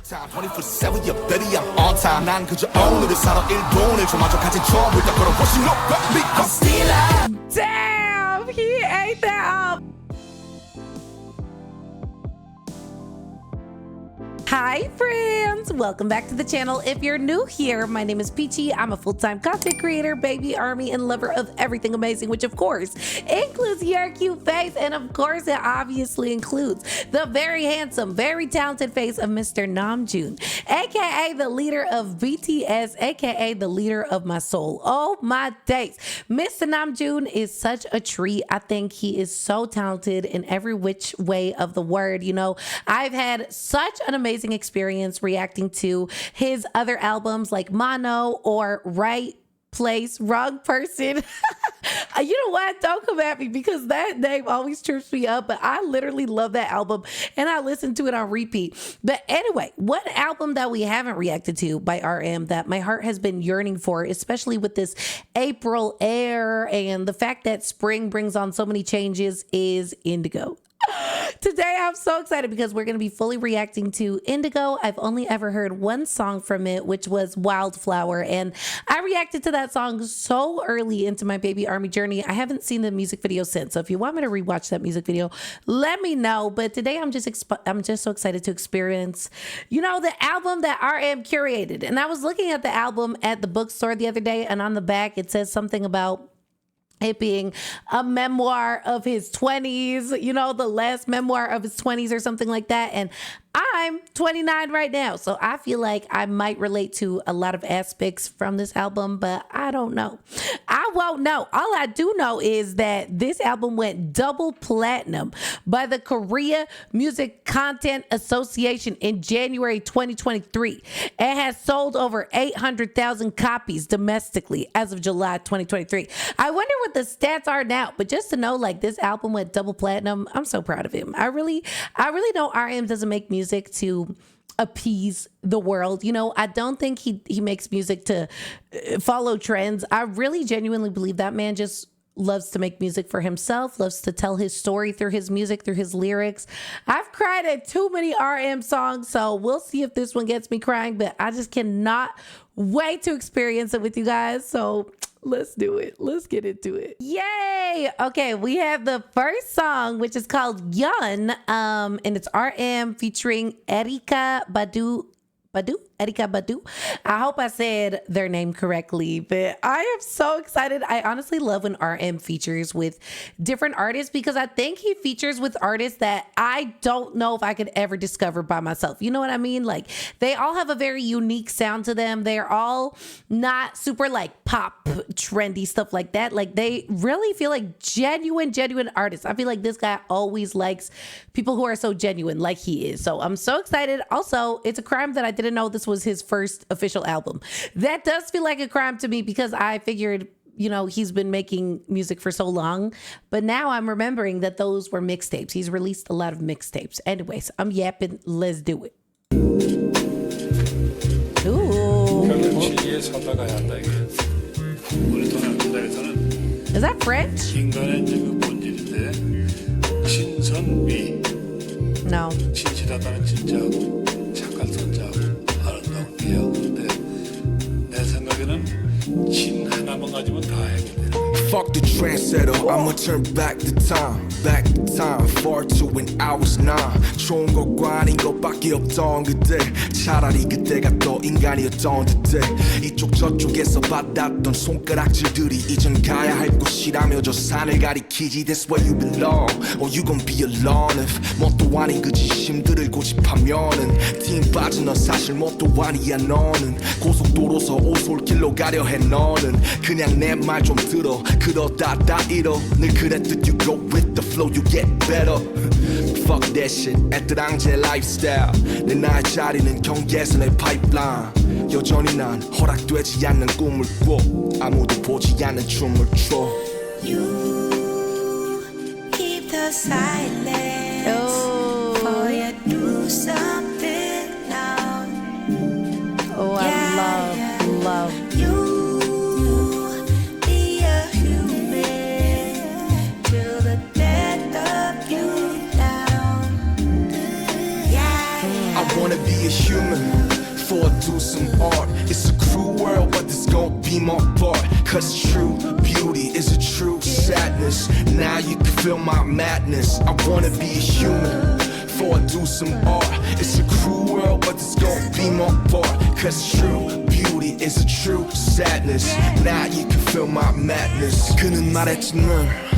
time 24/7 yeah baby I'm on time 난 그저 오늘을 살아 일본을 조마저 가진 처음부터 걸어보신 너 I'm still up. Damn, he ate that up. Hi friends, welcome back to the channel. If you're new here, my name is Peachy. I'm a full-time content creator, baby army, and lover of everything amazing, which of course includes your cute face, and of course it obviously includes the very handsome, very talented face of Mr. Namjoon, aka the leader of BTS, aka the leader of my soul. Oh my days, Mr. Namjoon is such a treat. I think he is so talented in every which way of the word. You know, I've had such an amazing experience reacting to his other albums like Mono or Right Place, Wrong Person. You know what? Don't come at me because that name always trips me up, but I literally love that album and I listen to it on repeat. But anyway, one album that we haven't reacted to by RM that my heart has been yearning for, especially with this April air and the fact that spring brings on so many changes, is Indigo. Today I'm so excited because we're going to be fully reacting to Indigo. I've only ever heard one song from it, which was Wildflower, and I reacted to that song so early into my baby army journey. I haven't seen the music video since, so if you want me to rewatch that music video, let me know. But today I'm just so excited to experience, you know, the album that RM curated. And I was looking at the album at the bookstore the other day, and on the back it says something about it being a memoir of his 20s, you know, the last memoir of his 20s or something like that. And I'm 29 right now, so I feel like I might relate to a lot of aspects from this album, but I don't know. I won't know. All I do know is that this album went double platinum by the Korea Music Content Association in January 2023. It has sold over 800,000 copies domestically as of July 2023. I wonder what the stats are now, but just to know, like, this album went double platinum, I'm so proud of him. I really know RM doesn't make music to appease the world. You know, I don't think he makes music to follow trends. I really genuinely believe that man just loves to make music for himself, loves to tell his story through his music, through his lyrics. I've cried at too many RM songs, so we'll see if this one gets me crying, but I just cannot wait to experience it with you guys. So let's do it. Let's get into it. Yay! Okay, we have the first song, which is called Yun, and it's RM featuring Erykah Badu. Erykah Badu. I hope I said their name correctly, but I am so excited. I honestly love when RM features with different artists because I think he features with artists that I don't know if I could ever discover by myself. You know what I mean? Like, they all have a very unique sound to them. They're all not super like pop, trendy stuff like that. Like, they really feel like genuine artists. I feel like this guy always likes people who are so genuine like he is. So I'm so excited. Also, it's a crime that I didn't know this was his first official album. That does feel like a crime to me because I figured, you know, he's been making music for so long, but now I'm remembering that those were mixtapes. He's released a lot of mixtapes. Anyways, I'm yapping. Let's do it. Ooh. Is that French? No. Fuck the trendsetter, I'ma turn back the time far to when I was 9. 좋은 것과 아닌 것밖에 없던 그때 차라리 그때가 더 인간이었던 듯해. 이쪽 저쪽에서 받았던 손가락질들이 이젠 가야 할 곳이라며 저 산을 가리키지. That's where you belong, or you gon' be alone. If 뭣도 아닌 그 지심들을 고집하면은 팀 빠진 넌 사실 뭣도 아니야. 너는 고속도로서 오솔길로 가려 해. 너는 그냥 내 말 좀 들어. 그러다 다 잃어. 늘 그랬듯 you go with the flow you get better. Fuck that shit 애들앙제 lifestyle. 내 나의 자리는 경계에서 내 pipeline. 여전히 난 허락되지 않는 꿈을 꿔. 아무도 보지 않는 춤을 춰. You keep the silence. For you do something now. Oh, I love. Wanna be a human human before I do some art. It's a cruel world, but this gon' be my part. Cause true beauty is a true sadness. Now you can feel my madness. I wanna be a human before I do some art. It's a cruel world, but this gon' be my part. Cause true beauty is a true sadness. Now you can feel my madness. 그는 말했지만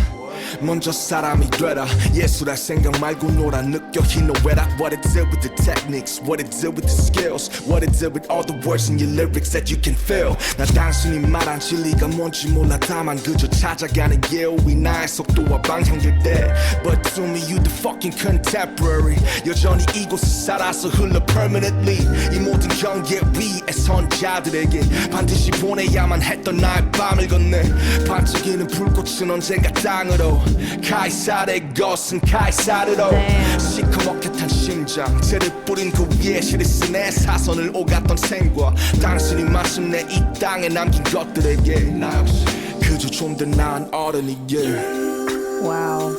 먼저 사람이 되라. 예술할 생각 말고 놀아. 느껴 희노애락. What it did with the techniques, what it did with the skills, what it did with all the words in your lyrics that you can feel. 나 단순히 말한 진리가 뭔지 몰라. 다만 그저 찾아가는 게 우리 나의 속도와 방향일 때. But to me you the fucking contemporary. 여전히 이곳에 살아서 흘러 permanently. 이 모든 경계 위에 선 자들에게 반드시 보내야만 했던 나의 밤을 건네. 반짝이는 불꽃은 언젠가 땅으로. 카이사르의 것은 카이사르로. 시커멓게 탄 심장 죄를 뿌린 그 위에 실을 쓴 내 사선을 오갔던 생과 당신이 마침내 이 땅에 남긴 것들에게 나 역시 그저 좀 더 나은 어른이게. Wow.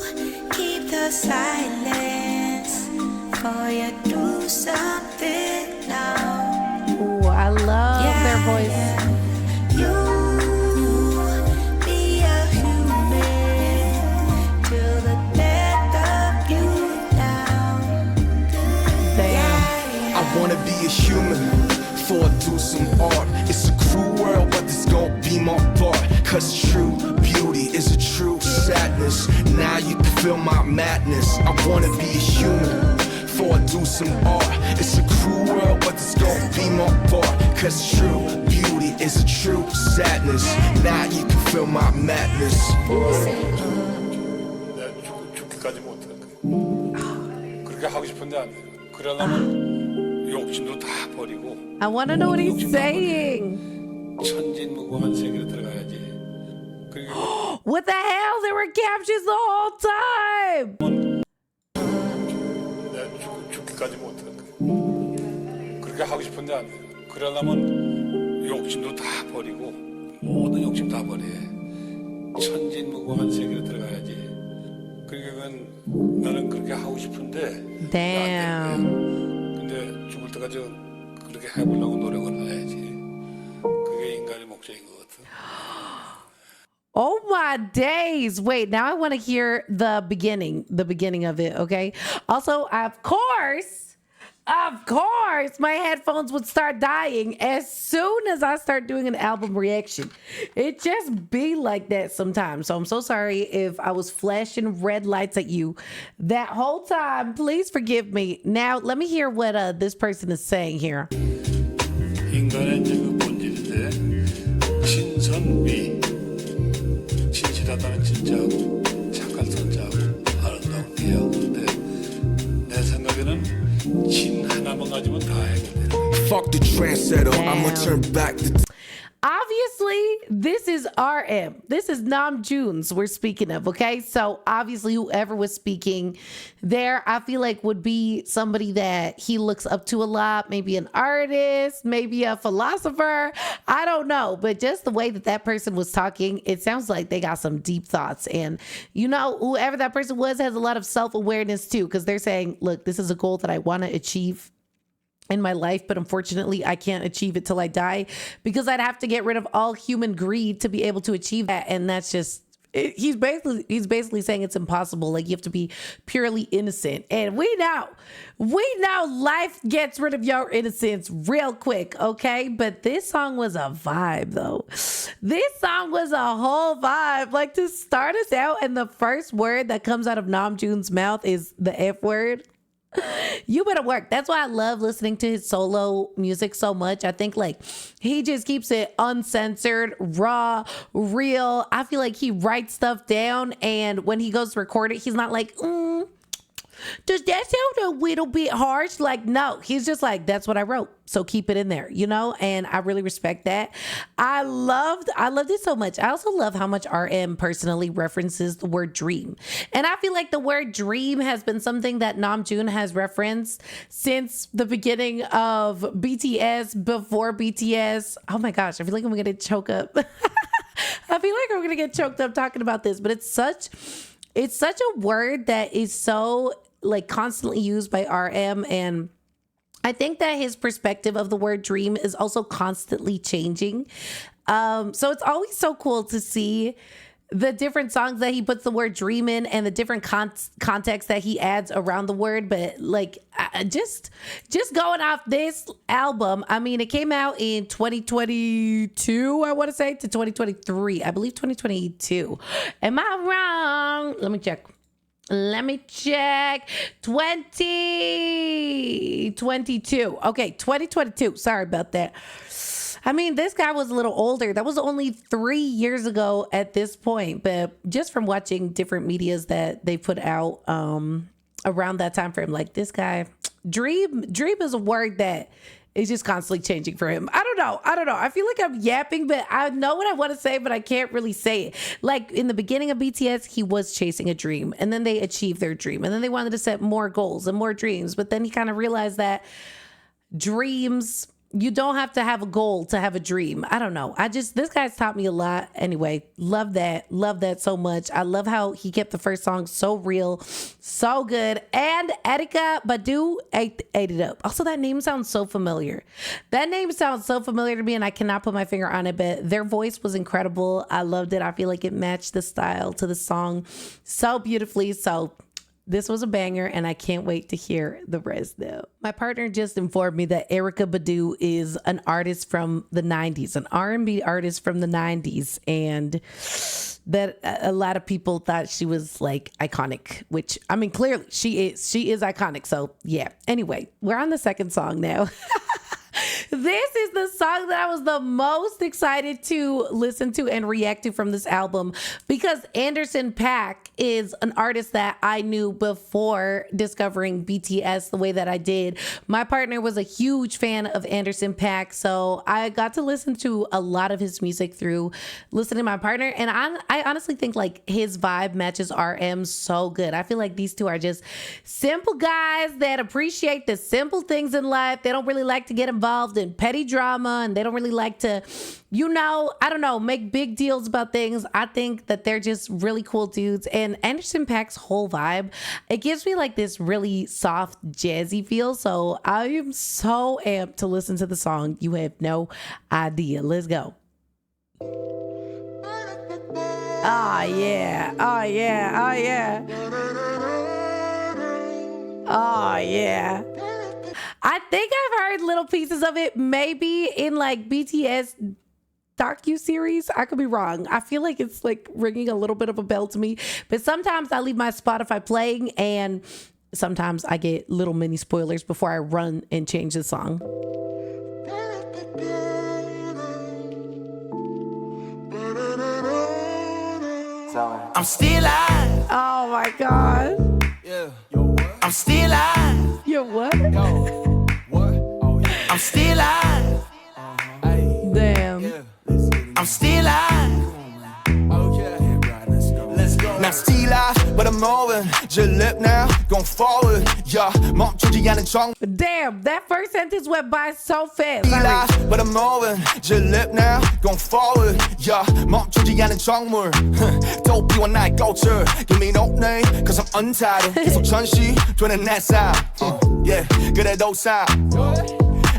Keep the silence, for you do something now. Ooh, I love their voice. You be a human till the death of you down. Damn. I wanna be a human before I do some art. It's a cruel world, but this gon' be my part. Cause true beauty is a true sadness. Now you can feel my madness. I wanna be a human before I do some art. It's a cruel world, but this gon' be my part. Cause true beauty is a true sadness. Now you can feel my madness. 내가 죽기까지 못할 거야. 그렇게 하고 싶은데 안 돼. 그러려면 욕심도 다 버리고 I want to know what he's saying. 천진무구한 세계로 들어가야지. 그리고 What the hell? There were captions the whole time. 내가 죽기까지 못할 거야. 그렇게 하고 싶은데 안 돼. 그러려면 욕심도 다 버리고 모든 욕심 다 버려. 천진무구한 세계로 들어가야지. 그러니까 나는 그렇게 하고 싶은데 Damn. 근데 죽을 때까지 그렇게 해보려고 노력을 해야지. 그게 인간의 목적인 것 같아. Oh my days. Wait, now I want to hear the beginning of it, okay? Also, of course, my headphones would start dying as soon as I start doing an album reaction. It just be like that sometimes. So I'm so sorry if I was flashing red lights at you that whole time. Please forgive me. Now, let me hear what this person is saying here. 인간의 이제 그 본질인데 진선미 진실하다는 진짜하고 착한 선자하고 아름다운 미하고 근데 내 생각에는 진 하나만 가지면 다 해결돼. Fuck the trendsetter, I'ma turn back the Obviously, this is RM. This is Namjoon's we're speaking of, okay? So obviously whoever was speaking there, I feel like would be somebody that he looks up to a lot, maybe an artist, maybe a philosopher. I don't know, but just the way that person was talking, it sounds like they got some deep thoughts. And you know, whoever that person was has a lot of self-awareness too, because they're saying, look, this is a goal that I want to achieve in my life, but unfortunately I can't achieve it till I die because I'd have to get rid of all human greed to be able to achieve that. And that's just, he's basically saying it's impossible. Like you have to be purely innocent. And we know life gets rid of your innocence real quick. Okay. But this song was a vibe though. This song was a whole vibe. Like to start us out and the first word that comes out of Namjoon's mouth is the F word. You better work. That's why I love listening to his solo music so much. I think like he just keeps it uncensored, raw, real. I feel like he writes stuff down and when he goes to record it, he's not like, does that sound a little bit harsh? Like, no, he's just like, that's what I wrote. So keep it in there, you know? And I really respect that. I loved it so much. I also love how much RM personally references the word dream. And I feel like the word dream has been something that Namjoon has referenced since the beginning of BTS, before BTS. Oh my gosh, I feel like I'm going to choke up. I feel like I'm going to get choked up talking about this, but it's such a word that is so like constantly used by RM, and I think that his perspective of the word dream is also constantly changing. So it's always so cool to see the different songs that he puts the word dream in and the different context that he adds around the word. But like, just going off this album, I mean, it came out in 2022, I want to say, to 2023. I believe 2022. Am I wrong? Let me check. 2022. Okay, 2022. Sorry about that. I mean, this guy was a little older. That was only 3 years ago at this point. But just from watching different medias that they put out around that time frame, like this guy, dream is a word that is just constantly changing for him. I don't know. I feel like I'm yapping, but I know what I want to say, but I can't really say it. Like in the beginning of BTS, he was chasing a dream, and then they achieved their dream, and then they wanted to set more goals and more dreams. But then he kind of realized that dreams, you don't have to have a goal to have a dream. I don't know. This guy's taught me a lot. Anyway, love that so much. I love how he kept the first song so real, so good. And Erykah Badu ate it up. Also, that name sounds so familiar. That name sounds so familiar to me, and I cannot put my finger on it, but their voice was incredible. I loved it. I feel like it matched the style to the song so beautifully. So this was a banger, and I can't wait to hear the rest though. My partner just informed me that Erykah Badu is an artist from the 90s, an R&B artist from the 90s, and that a lot of people thought she was like iconic, which I mean, clearly she is iconic. So yeah. Anyway, we're on the second song now. This is the song that I was the most excited to listen to and react to from this album, because Anderson .Paak is an artist that I knew before discovering BTS the way that I did. My partner was a huge fan of Anderson .Paak, so I got to listen to a lot of his music through listening to my partner, and I honestly think like his vibe matches RM so good. I feel like these two are just simple guys that appreciate the simple things in life. They don't really like to get involved in petty drama, and they don't really like to, make big deals about things. I think that they're just really cool dudes. And Anderson .Paak's whole vibe, it gives me like this really soft, jazzy feel. So I am so amped to listen to the song. You have no idea. Let's go. Oh yeah. Oh yeah. Oh yeah. Oh yeah. I think I've heard little pieces of it, maybe in like BTS docu-series. I could be wrong. I feel like it's like ringing a little bit of a bell to me, but sometimes I leave my Spotify playing, and sometimes I get little mini spoilers before I run and change the song. I'm still alive. Oh my God. Yeah. Yo, what? I'm still alive. Yo, what? Yo, what? Oh, yeah. I'm still alive. Damn. Yeah. I'm still alive. Okay. Let's go. I'm still alive, but I'm moving. Just live now, going forward. Yeah, 멈추지 않은 정. Damn, that first sentence went by so fast. Still alive, but I'm moving. Just live now, going forward. Yeah, 멈추지 않은 정물. Don't be one night culture. Give me no name, cause I'm untitled. 계속 전시되는 내 삶. Yeah, 그래도 삶.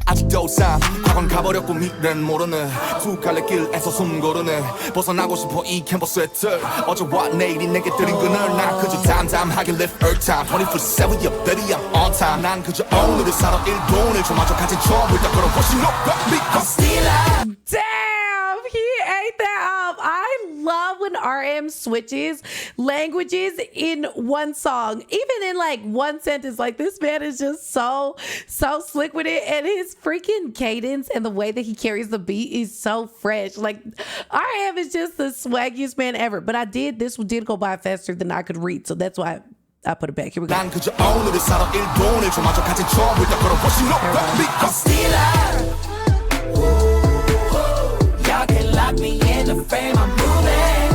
아직도 삶 과거는 가버렸고 미래는 모르네 두 갈래 길에서 숨 고르네 벗어나고 싶어 이 캠퍼스의 틀 어제와 내일이 내게 들인 그늘 난 그저 담담하게 live earth time 24/7 yeah baby I'm on time 난 그저 오늘을 살아 일본을 좀마저 가진 처음부터 걸어보신 no I'm still alive. Damn, he ate that up. I love when RM switches languages in one song, even in like one sentence. Like, this man is just so slick with it, and his freaking cadence and the way that he carries the beat is so fresh. Like, RM is just the swaggiest man ever. But this did go by faster than I could read, so that's why I put it back. Here we go. 난 그저 오늘을 살아 일본을 좀마저 가진 처음부터 걸어보신 no I'm still alive. Y'all can lock me in the frame, I'm moving.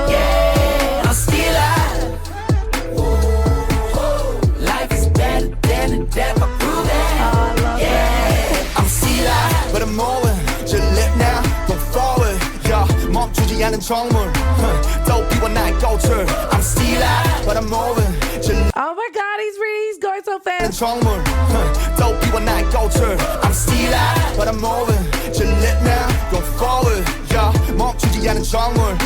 Yeah, I'm still alive. Life is better than the death, I'm proving. Yeah, I'm still alive, but I'm moving. Just live now, go forward. Yeah, 멈추지 않은 정물 또 피워나의 꽃을 I'm still out but I'm moving Oh my God, he's going so fast. 정물 또 피워나의 꽃을 I'm still out but I'm moving Gillette now go forward yeah 멈추지 않은 정물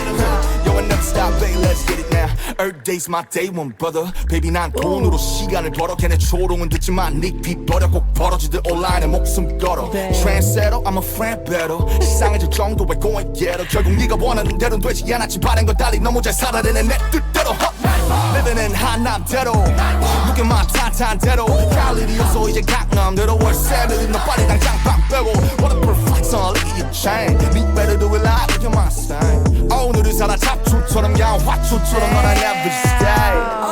Yo and never stop baby let's get it now Earth day's my day one brother Baby 난 돈으로 시간을 벌어 걔네 조롱은 듣지만 닉비 버려 꼭 벌어지들 온라인에 목숨 걸어 Trendsetter I'm a friend better 이상해질 정도의 going getter 결국 네가 원하는 대로는 되지 않았지 바른 건 달리 너무 잘 살아내네 내 뜻대로 Living in 한남대로 무게만 탄탄대로 갈 일이 없어 이제 강남대로 월세는 너 빨리 당장 방 빼고 What a perfect song look at your chain Me better do it like with your Mustang 오늘을 살아 잡초처럼 야 화초처럼 넌 I never stay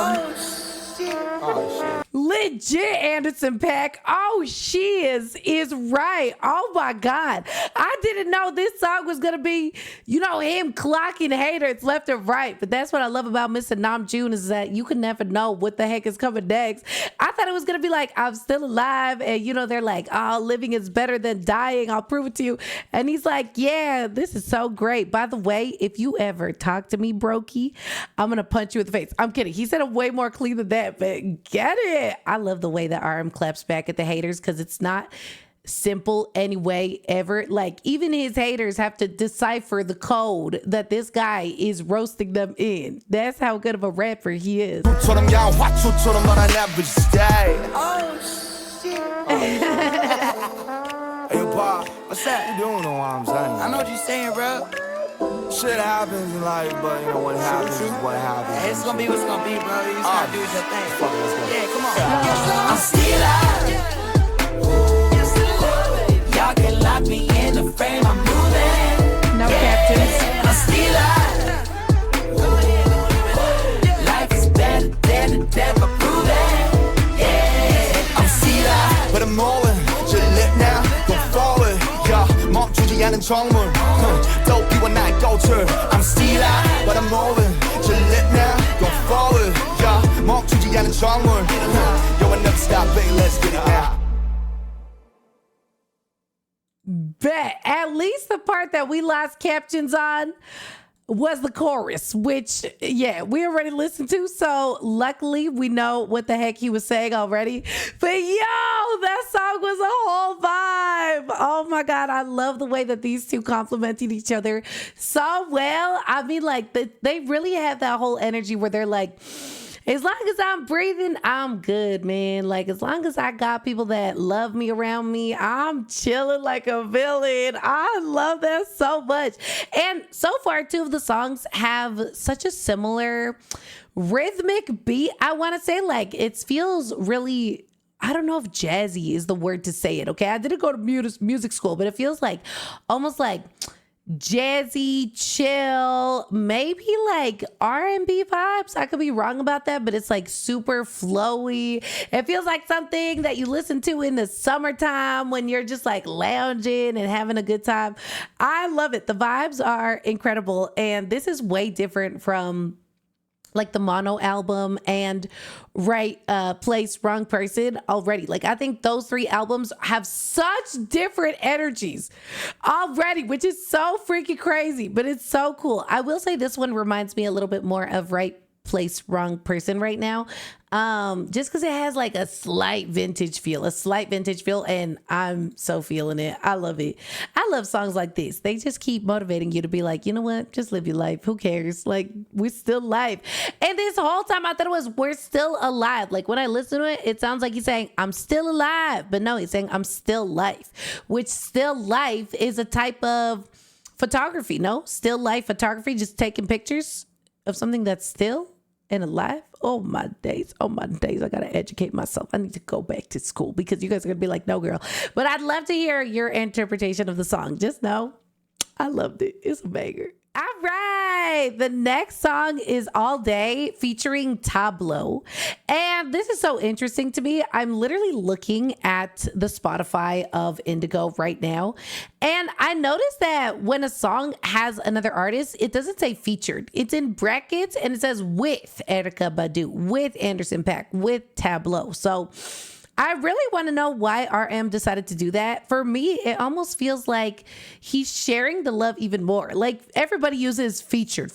Legit Anderson .Paak. Oh, she is right. Oh my God. I didn't know this song was going to be, you know, him clocking haters left and right. But that's what I love about Mr. Namjoon is that you can never know what the heck is coming next. I thought it was going to be like, I'm still alive. And, you know, they're like, oh, living is better than dying. I'll prove it to you. And he's like, yeah, this is so great. By the way, if you ever talk to me, Brokey, I'm going to punch you in the face. I'm kidding. He said it way more clean than that, but get it. I love the way that RM claps back at the haters because it's not simple anyway ever. Like even his haters have to decipher the code that this guy is roasting them in. That's how good of a rapper he is. Oh shit. Hey Bob, what's that you doing? Know what I'm saying? I know what you're saying, bro. Shit happens in life, but you know what happens is what happens. Hey, it's gonna be what's gonna be, bro. You just gotta do your thing. Fuck it, let's go. Yeah, come on. I'm still out. Y'all can lock me in the frame. I'm moving. No captains. I'm still out. Life is better than the devil proving. Yeah, I'm still out. But I'm moving, Gillette now, go forward. Yeah, 멈추지 않은 정물 또 피워나의 꽃을 I'm still out, but I'm moving Gillette now, go forward. Yeah, 멈추지 않은 정물 Yo, I never stop, baby, let's get it now. Bet. At least the part that we lost captions on was the chorus, which, yeah, we already listened to. So luckily we know what the heck he was saying already. But yo, that song was a whole vibe. Oh my God. I love the way that these two complimented each other so well. I mean, like they really have that whole energy where they're like, as long as I'm breathing, I'm good, man. Like, as long as I got people that love me around me, I'm chilling like a villain. I love that so much. And so far, two of the songs have such a similar rhythmic beat. I want to say, like, it feels really, I don't know if jazzy is the word to say it, okay? I didn't go to music school, but it feels like almost like jazzy, chill, maybe like R&B vibes. I could be wrong about that, but it's like super flowy. It feels like something that you listen to in the summertime when you're just like lounging and having a good time. I love it. The vibes are incredible. And this is way different from like the Mono album and Right Place, Wrong Person already. Like, I think those three albums have such different energies already, which is so freaking crazy, but it's so cool. I will say this one reminds me a little bit more of Right Place, Wrong Person right now. Just because it has like a slight vintage feel, and I'm so feeling it. I love it. I love songs like this. They just keep motivating you to be like, you know what? Just live your life. Who cares? Like, we're still alive. And this whole time I thought it was, we're still alive. Like when I listen to it, it sounds like he's saying, I'm still alive. But no, he's saying, I'm still life, which still life is a type of photography. No, still life photography, just taking pictures of something that's still and alive. Oh my days. I gotta educate myself. I need to go back to school because you guys are gonna be like, no girl. But I'd love to hear your interpretation of the song. Just know I loved it. It's a banger. All right, the next song is All Day featuring Tableau. And this is so interesting to me. I'm literally looking at the Spotify of Indigo right now. And I noticed that when a song has another artist, it doesn't say featured. It's in brackets and it says with Erykah Badu, with Anderson .Paak, with Tableau. So I really want to know why RM decided to do that. For me, it almost feels like he's sharing the love even more. Like everybody uses featured.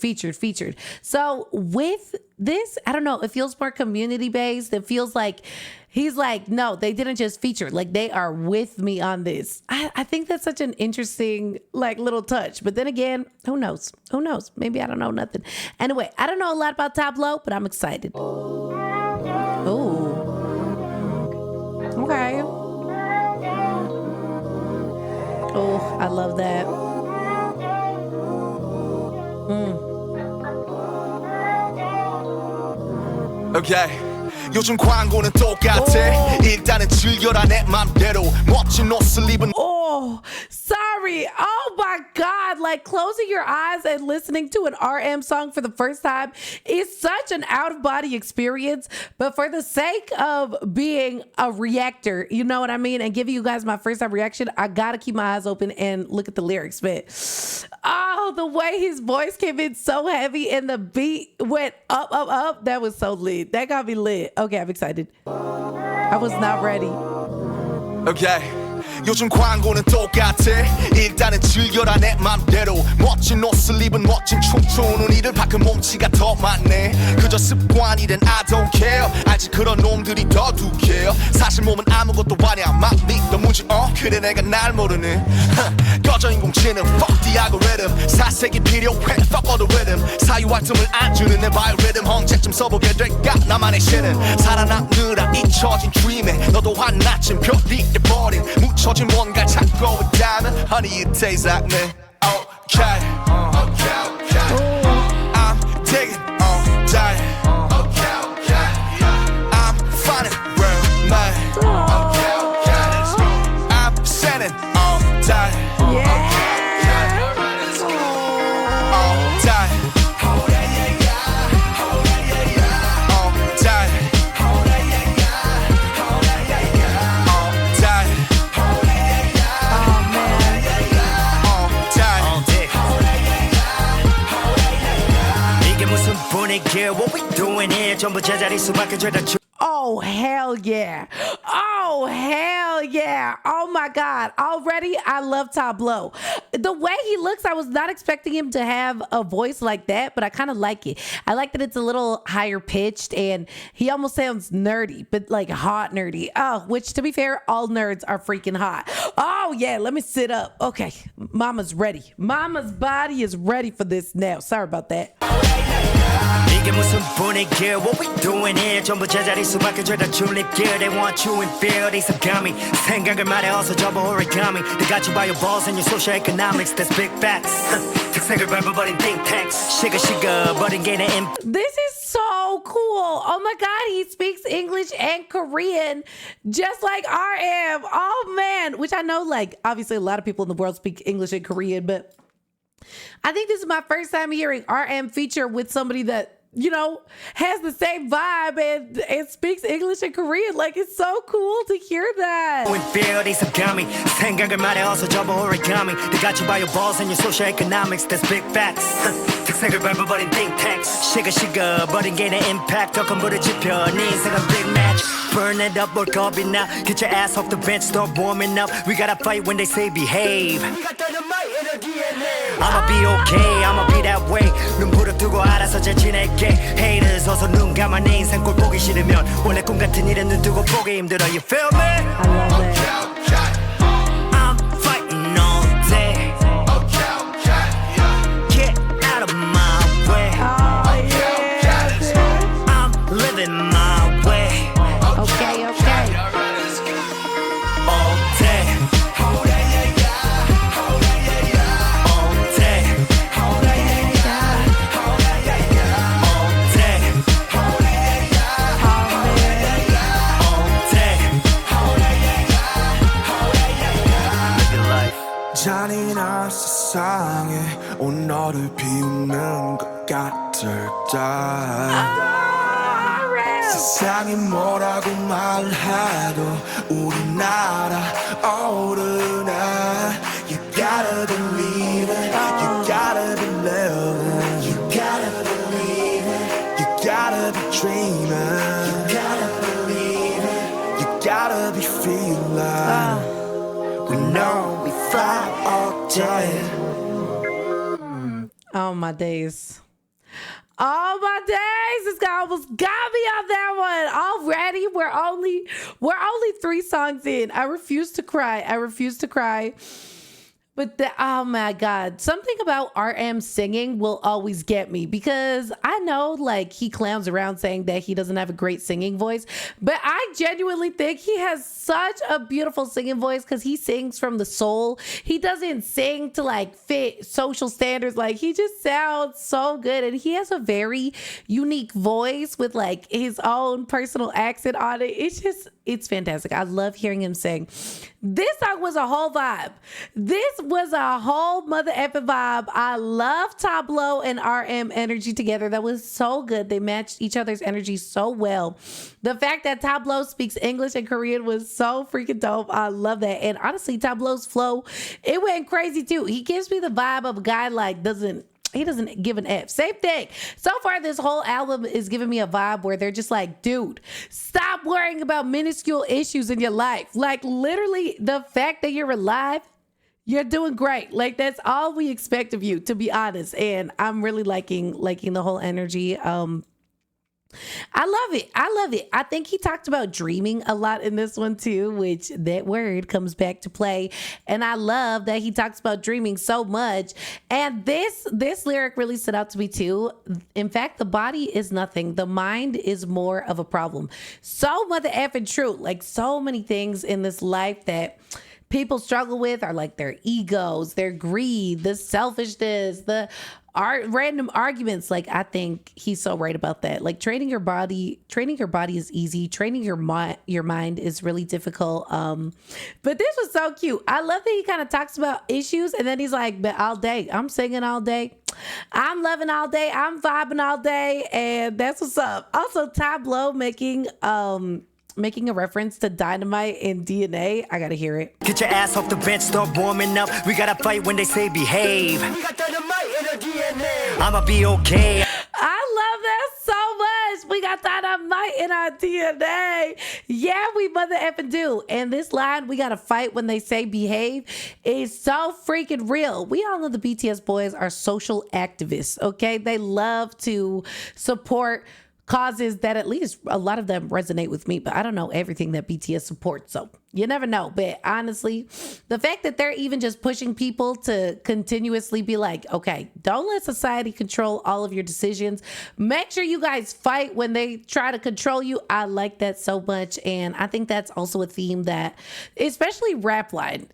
So with this, I don't know, it feels more community based. It feels like he's like, no, they didn't just feature. Like they are with me on this. I think that's such an interesting like little touch. But then again, who knows? Who knows? Maybe I don't know nothing. Anyway, I don't know a lot about Tableau, but I'm excited. Oh. Okay. Oh, I love that. Okay. 요즘 광고는 똑같아. 일단은 즐겨라 내 맘대로. 멋진 옷을 입은. Oh, sorry. Oh my God. Like closing your eyes and listening to an RM song for the first time is such an out of body experience. But for the sake of being a reactor, you know what I mean? And giving you guys my first time reaction, I got to keep my eyes open and look at the lyrics, man. Oh, the way his voice came in so heavy and the beat went up. That was so lit. That got me lit. Okay, I'm excited. I was not ready. Okay. 요즘 광고는 똑같아. 일단은 즐겨라 내 맘대로. 멋진 옷을 입은 멋진 춤추는 이들 밖은 몸치가 더 많네. 그저 습관이된 I don't care. 알지 그런 놈들이 더 두께요. 사실 몸은 아무것도 아니야. 막 믿어무지 그래 내가 날 모르는 꺼져 인공지능 fuck the algorithm. 사색이 필요해 fuck all the rhythm. 사유할 틈을 안 주는 내 바이오리듬. 언제쯤 써보게 될까 나만의 신은. 살아남느라 잊혀진 dream에 너도 한나쯤 별이 돼버린 묻혀진 뭔가를 찾고 있다면 Honey it tastes like me. Okay, I'm digging all day. I'm finding real me. I'm sinning all day. All day. What we doing here? 전부 제자리 수밖에 죄다 Oh, hell yeah. Oh, hell yeah. Oh, my God. Already, I love Tableau. The way he looks, I was not expecting him to have a voice like that, but I kind of like it. I like that it's a little higher pitched and he almost sounds nerdy, but like hot nerdy. Oh, which to be fair, all nerds are freaking hot. Oh, yeah. Let me sit up. Okay. Mama's ready. Mama's body is ready for this now. Sorry about that. 이게 무슨 분위기야? What we doing here? 전부 제자리 수밖에 죄다 줄리길. They want you in fear. They 감히 생각을 말해 어서 접어 origami. They got you by your balls and your social economics. That's big facts. 특색을 밟아버린 think tanks. 식어버린 개인의 This is so cool. Oh my God, he speaks English and Korean just like RM. Oh man, which I know like obviously a lot of people in the world speak English and Korean, but I think this is my first time hearing RM feature with somebody that, you know, has the same vibe and speaks English and Korean. Like, it's so cool to hear that. 생각을 말해 어서 접어 origami. They got you by your balls and your social economics. That's big facts. 특색을 밟아버린 think tanks. 식어버린 개인의 impact. 더 큰 불을 지펴 네 인생은 big match. Burn it up, 뭘 겁이 나. Get your ass off the bench, start warming up. We gotta fight when they say behave. I'ma be okay, I'ma be that way. 눈 부릅뜨고 알아서 잘 지낼게. Haters 어서 눈 감아 내 인생 꼴 보기 싫으면 원래 꿈 같은 일에 눈 뜨고 보기 힘들어. You feel me? I love it. I'm fighting all day. Get out of my way. Oh, yeah. I'm living my way. Okay. All day. All day. All day. 잔인한 세상에 온 너를 비우는 것 같을까. 세상이 뭐라고 말해도 우리나라 오르나. You gotta believe it. You gotta believe it. You gotta believe it. You gotta be dreaming. You gotta believe it. You gotta know we fly all day. Oh my days. Oh my days. This guy almost got me on that one. Already. We're only 3 songs in. I refuse to cry. But oh my God, something about RM singing will always get me, because I know like he clowns around saying that he doesn't have a great singing voice, but I genuinely think he has such a beautiful singing voice because he sings from the soul. He doesn't sing to like fit social standards. Like he just sounds so good, and he has a very unique voice with like his own personal accent on it. It's fantastic. I love hearing him sing. This song was a whole vibe. This was a whole mother effing vibe. I love Tableau and RM energy together. That was so good. They matched each other's energy so well. The fact that Tableau speaks English and Korean was so freaking dope. I love that. And honestly, Tableau's flow, it went crazy too. He gives me the vibe of a guy like he doesn't give an F. Same thing. So far, this whole album is giving me a vibe where they're just like, dude, stop worrying about minuscule issues in your life. Like literally the fact that you're alive, you're doing great. Like that's all we expect of you, to be honest. And I'm really liking the whole energy. I love it. I think he talked about dreaming a lot in this one too, which that word comes back to play. And I love that he talks about dreaming so much. And this lyric really stood out to me too. In fact, the body is nothing. The mind is more of a problem. So mother effing true. Like so many things in this life that people struggle with are like their egos, their greed, the selfishness, the random arguments. Like I think he's so right about that. Like training your body is easy. Training your mind is really difficult. But this was so cute. I love that he kind of talks about issues and then he's like, but all day, I'm singing all day. I'm loving all day. I'm vibing all day. And that's what's up. Also, Tableau making a reference to Dynamite and DNA. I gotta hear it. Get your ass off the bench, start warming up. We gotta fight when they say behave. We got dynamite in our DNA. I'ma be okay. I love that so much. We got dynamite in our DNA. Yeah, we mother effing do. And this line, we gotta fight when they say behave, is so freaking real. We all know the BTS boys are social activists, okay? They love to support causes that at least a lot of them resonate with me, but I don't know everything that BTS supports, so you never know. But honestly, the fact that they're even just pushing people to continuously be like, okay, don't let society control all of your decisions. Make sure you guys fight when they try to control you. I like that so much. And I think that's also a theme that especially Rap Line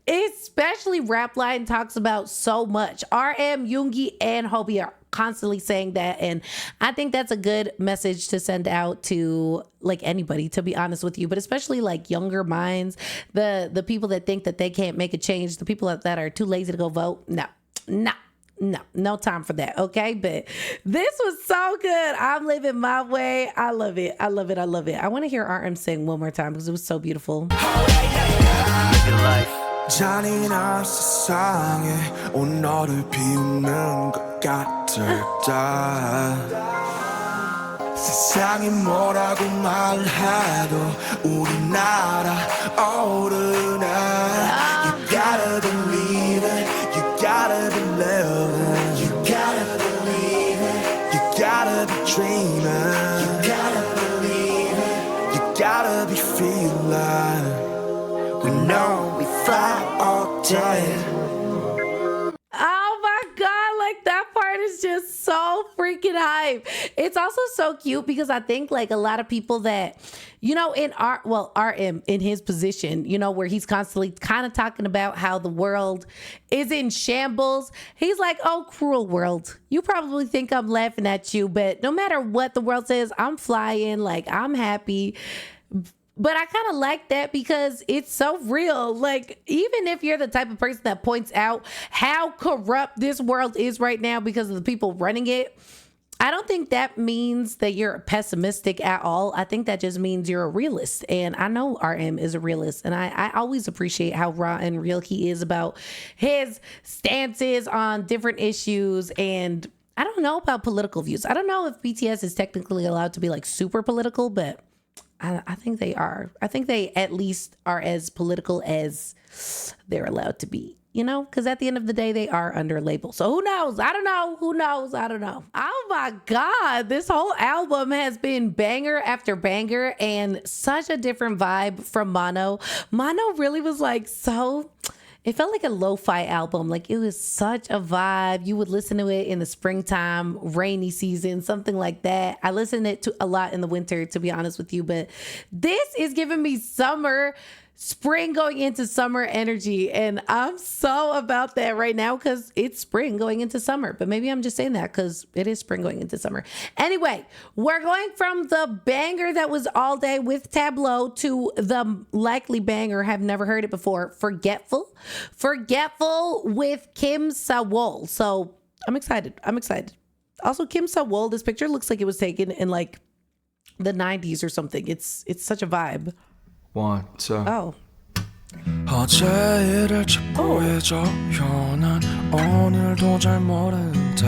talks about so much. RM, Yoongi, and Hobi are constantly saying that, and I think that's a good message to send out to like anybody, to be honest with you, but especially like younger minds, the people that think that they can't make a change, the people that are too lazy to go vote. No time for that, okay? But this was so good. I'm living my way. I love it. I want to hear RM sing one more time because it was so beautiful. 잔인한 세상에 오늘을 비우는 것 같을까 세상이 뭐라고 말해도 우리나라 어른아 You gotta believe it You gotta believe it You gotta believe it You gotta be dreaming You gotta believe it You gotta be feeling We know we fly all day. Oh my God, like that part is just so freaking hype. It's also so cute because I think like a lot of people that, you know, RM in his position, you know, where he's constantly kind of talking about how the world is in shambles. He's like, oh, cruel world. You probably think I'm laughing at you, but no matter what the world says, I'm flying, like I'm happy. But I kind of like that because it's so real. Like, even if you're the type of person that points out how corrupt this world is right now because of the people running it, I don't think that means that you're pessimistic at all. I think that just means you're a realist. And I know RM is a realist. And I always appreciate how raw and real he is about his stances on different issues. And I don't know about political views. I don't know if BTS is technically allowed to be like super political, but I think they are. I think they at least are as political as they're allowed to be, you know, because at the end of the day, they are under a label. So who knows? I don't know. Who knows? I don't know. Oh my God. This whole album has been banger after banger and such a different vibe from Mono. Mono really was like it felt like a lo-fi album. Like it was such a vibe. You would listen to it in the springtime, rainy season, something like that. I listened it to a lot in the winter, to be honest with you, but this is giving me spring going into summer energy. And I'm so about that right now because it's spring going into summer. But maybe I'm just saying that because it is spring going into summer. Anyway, we're going from the banger that was all day with Tableau to the likely banger, have never heard it before, Forgetful with Kim Sawol. So I'm excited. Also, Kim Sawol, this picture looks like it was taken in like the 90s or something. It's such a vibe. One, two. Oh. 어제 일을 찾고 잊어요. 난 오늘도 잘 모르는데.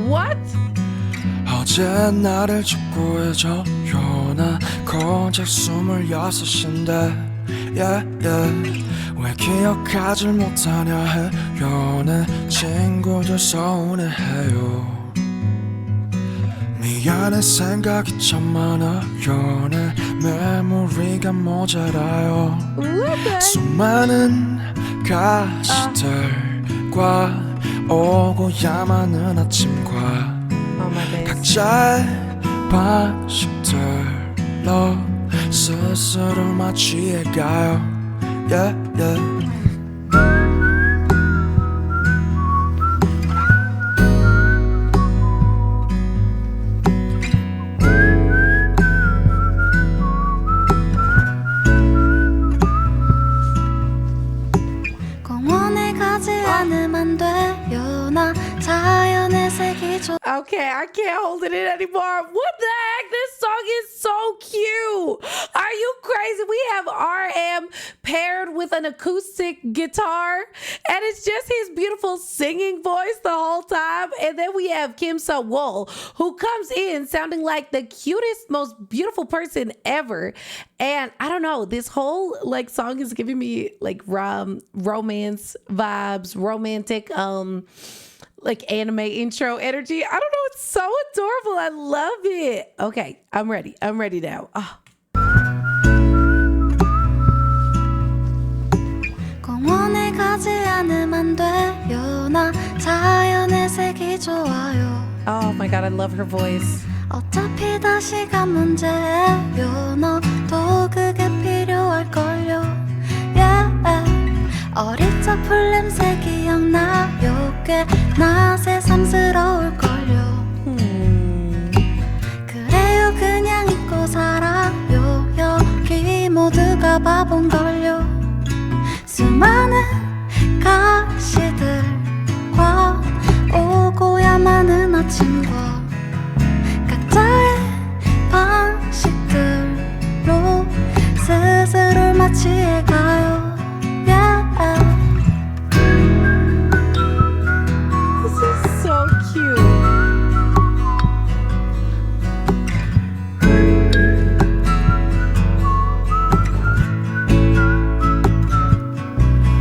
What? 어제 나를 찾고 잊어요. 나 고작 26인데. Yeah, yeah. 왜 기억하질 못하냐 해요. 내 친구들 서운해해요. 미안해 생각이 참 많아요. 내 메모리가 모자라요. 수많은 가시들과 오고야만 아침과 각자의 방식들로 스스로 마취해가요. Yeah, yeah. Okay, I can't hold it in anymore. What the heck? This song is so cute. Are you crazy? We have RM paired with an acoustic guitar, and it's just his beautiful singing voice the whole time. And then we have Kim Sawol, who comes in sounding like the cutest, most beautiful person ever. And I don't know, this whole like song is giving me like romance vibes, romantic, like anime intro energy. I don't know. It's so adorable. I love it. Okay, I'm ready. I'm ready now. Oh. 공원에 가지 않으면 돼요. 나 자연의 색이 좋아요. Oh my God, I love her voice. 어차피 다 시간 문제예요. 너도 그게 필요할걸요. Yeah. 어릴 적 풀냄새 기억나요. 꽤나 새삼스러울걸요. 그래요 그냥 잊고 살아요. 여기 모두가 바본걸요. 수많은 가시들과 오고야 많은 아침과 각자의 방식들로 스스로를 마취해가요. This is so cute.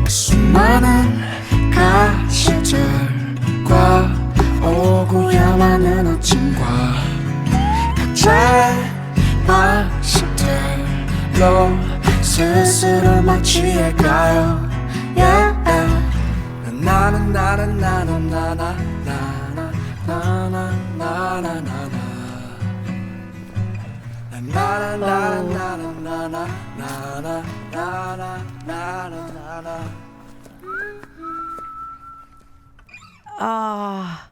수많은 가시들과 오고야 많은 아침과 각자의 방식들로 스스로 마취해가요. Yeah. 나는 나는 나는 나나 나나 나나 나나 나나 나나 나나 나나 나나 나나 나나. Ah.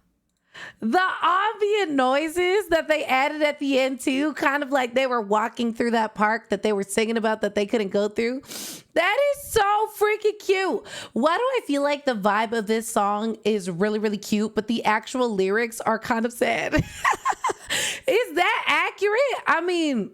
The ambient noises that they added at the end too, kind of like they were walking through that park that they were singing about that they couldn't go through. That is so freaking cute. Why do I feel like the vibe of this song is really, really cute, but the actual lyrics are kind of sad? Is that accurate? I mean,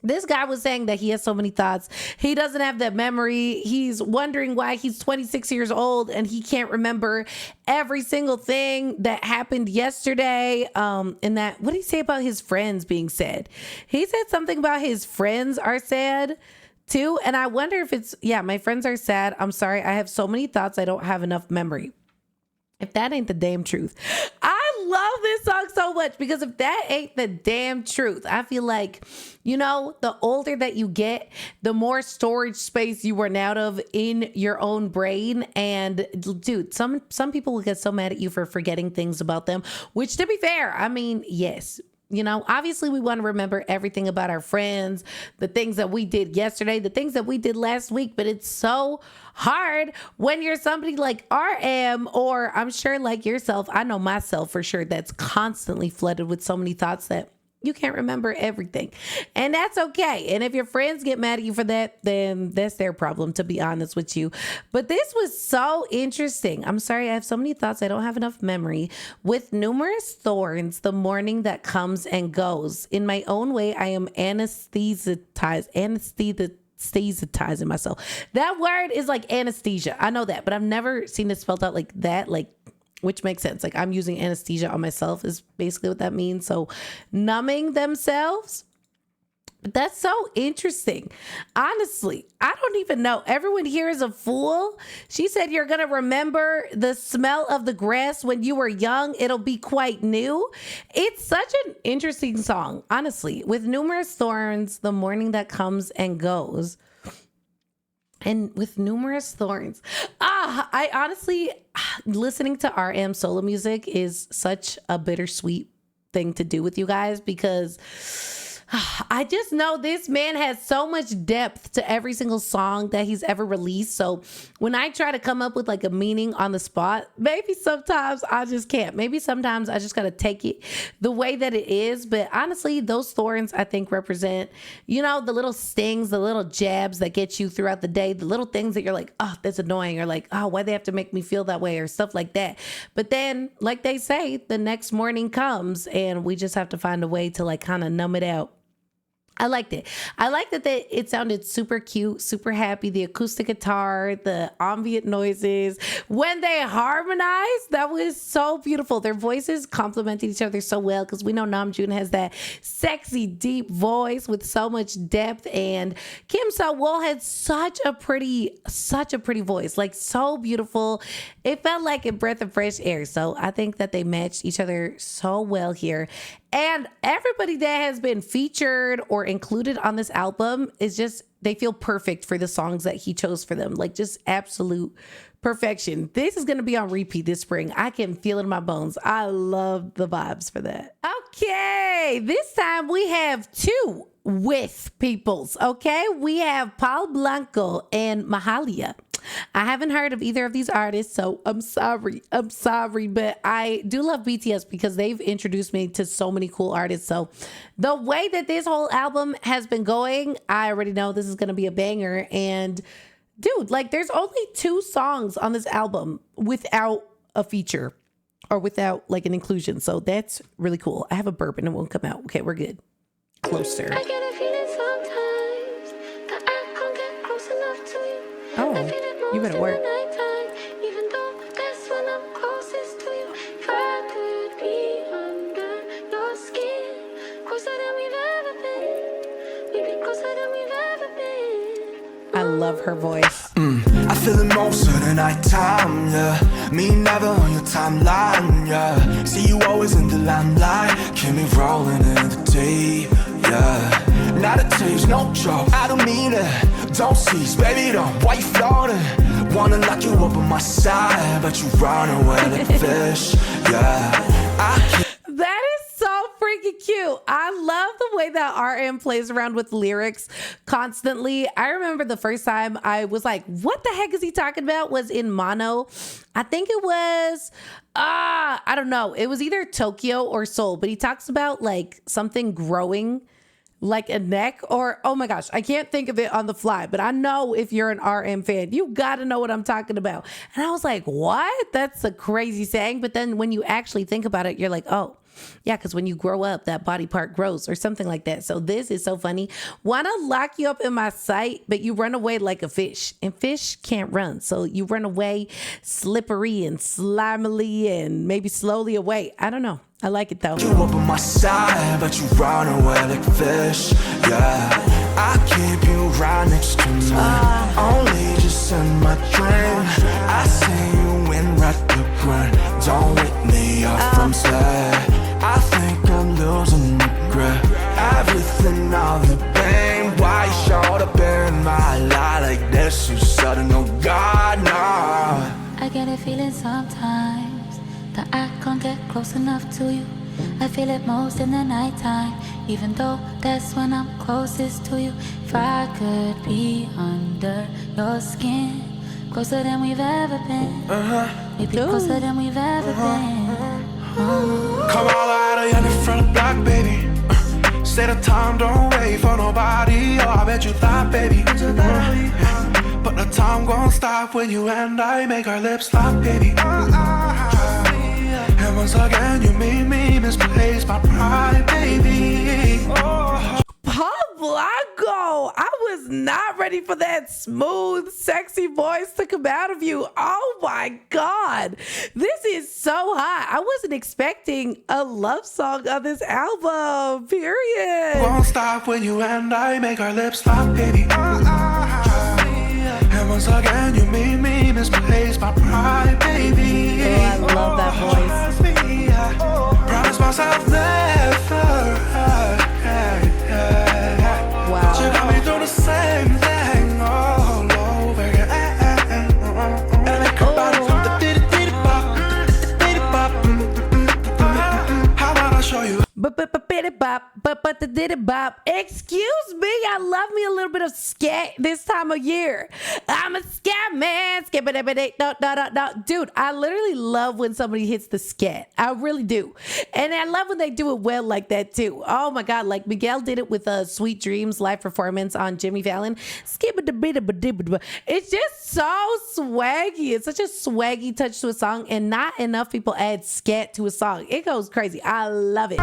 This guy was saying that he has so many thoughts. He doesn't have that memory. He's wondering why he's 26 years old and he can't remember every single thing that happened yesterday. And that, what did he say about his friends being sad? He said something about his friends are sad too. And I wonder if it's, yeah, my friends are sad. I'm sorry. I have so many thoughts. I don't have enough memory. If that ain't the damn truth. I love this song so much because if that ain't the damn truth, I feel like, you know, the older that you get, the more storage space you run out of in your own brain. And dude, some people will get so mad at you for forgetting things about them, which to be fair, I mean, yes. You know, obviously we want to remember everything about our friends, the things that we did yesterday, the things that we did last week, but it's so hard when you're somebody like RM, or I'm sure like yourself. I know myself for sure that's constantly flooded with so many thoughts that you can't remember everything. And that's okay. And if your friends get mad at you for that, then that's their problem, to be honest with you. But this was so interesting. I'm sorry, I have so many thoughts. I don't have enough memory. With numerous thorns, the morning that comes and goes. In my own way, I am anesthetizing myself. That word is like anesthesia. I know that, but I've never seen it spelled out like that, like, which makes sense. Like I'm using anesthesia on myself is basically what that means. So numbing themselves. But that's so interesting. Honestly, I don't even know. Everyone here is a fool. She said you're going to remember the smell of the grass when you were young. It'll be quite new. It's such an interesting song, honestly. With numerous thorns, the morning that comes and goes. And with numerous thorns. I honestly, listening to RM solo music is such a bittersweet thing to do with you guys because I just know this man has so much depth to every single song that he's ever released. So when I try to come up with like a meaning on the spot, maybe sometimes I just can't. Maybe sometimes I just got to take it the way that it is. But honestly, those thorns, I think, represent, you know, the little stings, the little jabs that get you throughout the day, the little things that you're like, oh, that's annoying, or like, oh, why they have to make me feel that way, or stuff like that. But then, like they say, the next morning comes and we just have to find a way to like kind of numb it out. I liked it. I liked that it sounded super cute, super happy. The acoustic guitar, the ambient noises. When they harmonized, that was so beautiful. Their voices complemented each other so well because we know Namjoon has that sexy, deep voice with so much depth. And Kim So-wol had such a pretty voice, like so beautiful. It felt like a breath of fresh air. So I think that they matched each other so well here. And everybody that has been featured or included on this album is just, they feel perfect for the songs that he chose for them. Like just absolute perfection. This is going to be on repeat this spring. I can feel it in my bones. I love the vibes for that. Okay, this time we have two with peoples. Okay, we have Paul Blanco and Mahalia. I haven't heard of either of these artists, so I'm sorry, but I do love BTS because they've introduced me to so many cool artists. So the way that this whole album has been going, I already know this is going to be a banger. And dude, like there's only 2 songs on this album without a feature or without like an inclusion. So that's really cool. I have a burp and it won't come out. Okay, we're good. Closer. I get a feeling sometimes that I can't get close enough to you. Oh, you better work. Even though that's when I'm closest to you. If I could be under your skin, closer than we've ever been. We'd be closer than we've ever been. I love her voice. I feel it most of the night time, yeah. Me never on your timeline, yeah. See you always in the limelight. Keep me rolling in the deep, yeah. Not a taste, no joke, I don't mean it. Don't cease, baby, don't. Why you floating? Wanna lock you up on my side, but you run away like a fish, yeah. That is so freaking cute. I love the way that RM plays around with lyrics constantly. I remember the first time I was like, what the heck is he talking about? Was in Mono. I think it was, I don't know. It was either Tokyo or Seoul, but he talks about like something growing like a neck, or oh my gosh, I can't think of it on the fly, but I know if you're an RM fan, you got to know what I'm talking about. And I was like, what? That's a crazy saying. But then when you actually think about it, you're like, oh, Yeah, because when you grow up, that body part grows or something like that. So this is so funny. Want to lock you up in my sight, but you run away like a fish. And fish can't run. So you run away slippery and slimily and maybe slowly away. I don't know. I like it though. You up on my side, but you run away like fish. Yeah, I keep you right next to me. Only just in my dream. I see you in red the grind. Don't wake me up from sleep. I think I'm losing my grip. Everything, all the pain. Why you showed up in my life like this? You sudden, oh God, no. I get a feeling sometimes that I can't get close enough to you. I feel it most in the nighttime, even though that's when I'm closest to you. If I could be under your skin, closer than we've ever been. Maybe closer than we've ever been. Come all out of your front block, baby. Say the time, don't wait for nobody. Oh, I bet you thought, baby. But the time won't stop when you and I make our lips lock, baby. And once again, you made me misplace my pride, baby. Paul Blanco, I was not ready for that smooth, sexy voice to come out of you. Oh my God. This is so hot. I wasn't expecting a love song on this album, period. Won't stop when you and I make our lips lock, baby. And once again, you made me misplace my pride, baby. Oh, I love that voice. Promise myself never. Wow. You got me through the same thing all over again. And I come back to the diddy-diddy-bop. How about I show you? Excuse me, I love me a little bit of scat this time of year. I'm a scat man. Dude, I literally love when somebody hits the scat. I really do. And I love when they do it well like that too. Oh my God, like Miguel did it with a Sweet Dreams live performance on Jimmy Fallon. It's just so swaggy. It's such a swaggy touch to a song, and not enough people add scat to a song. It goes crazy. I love it.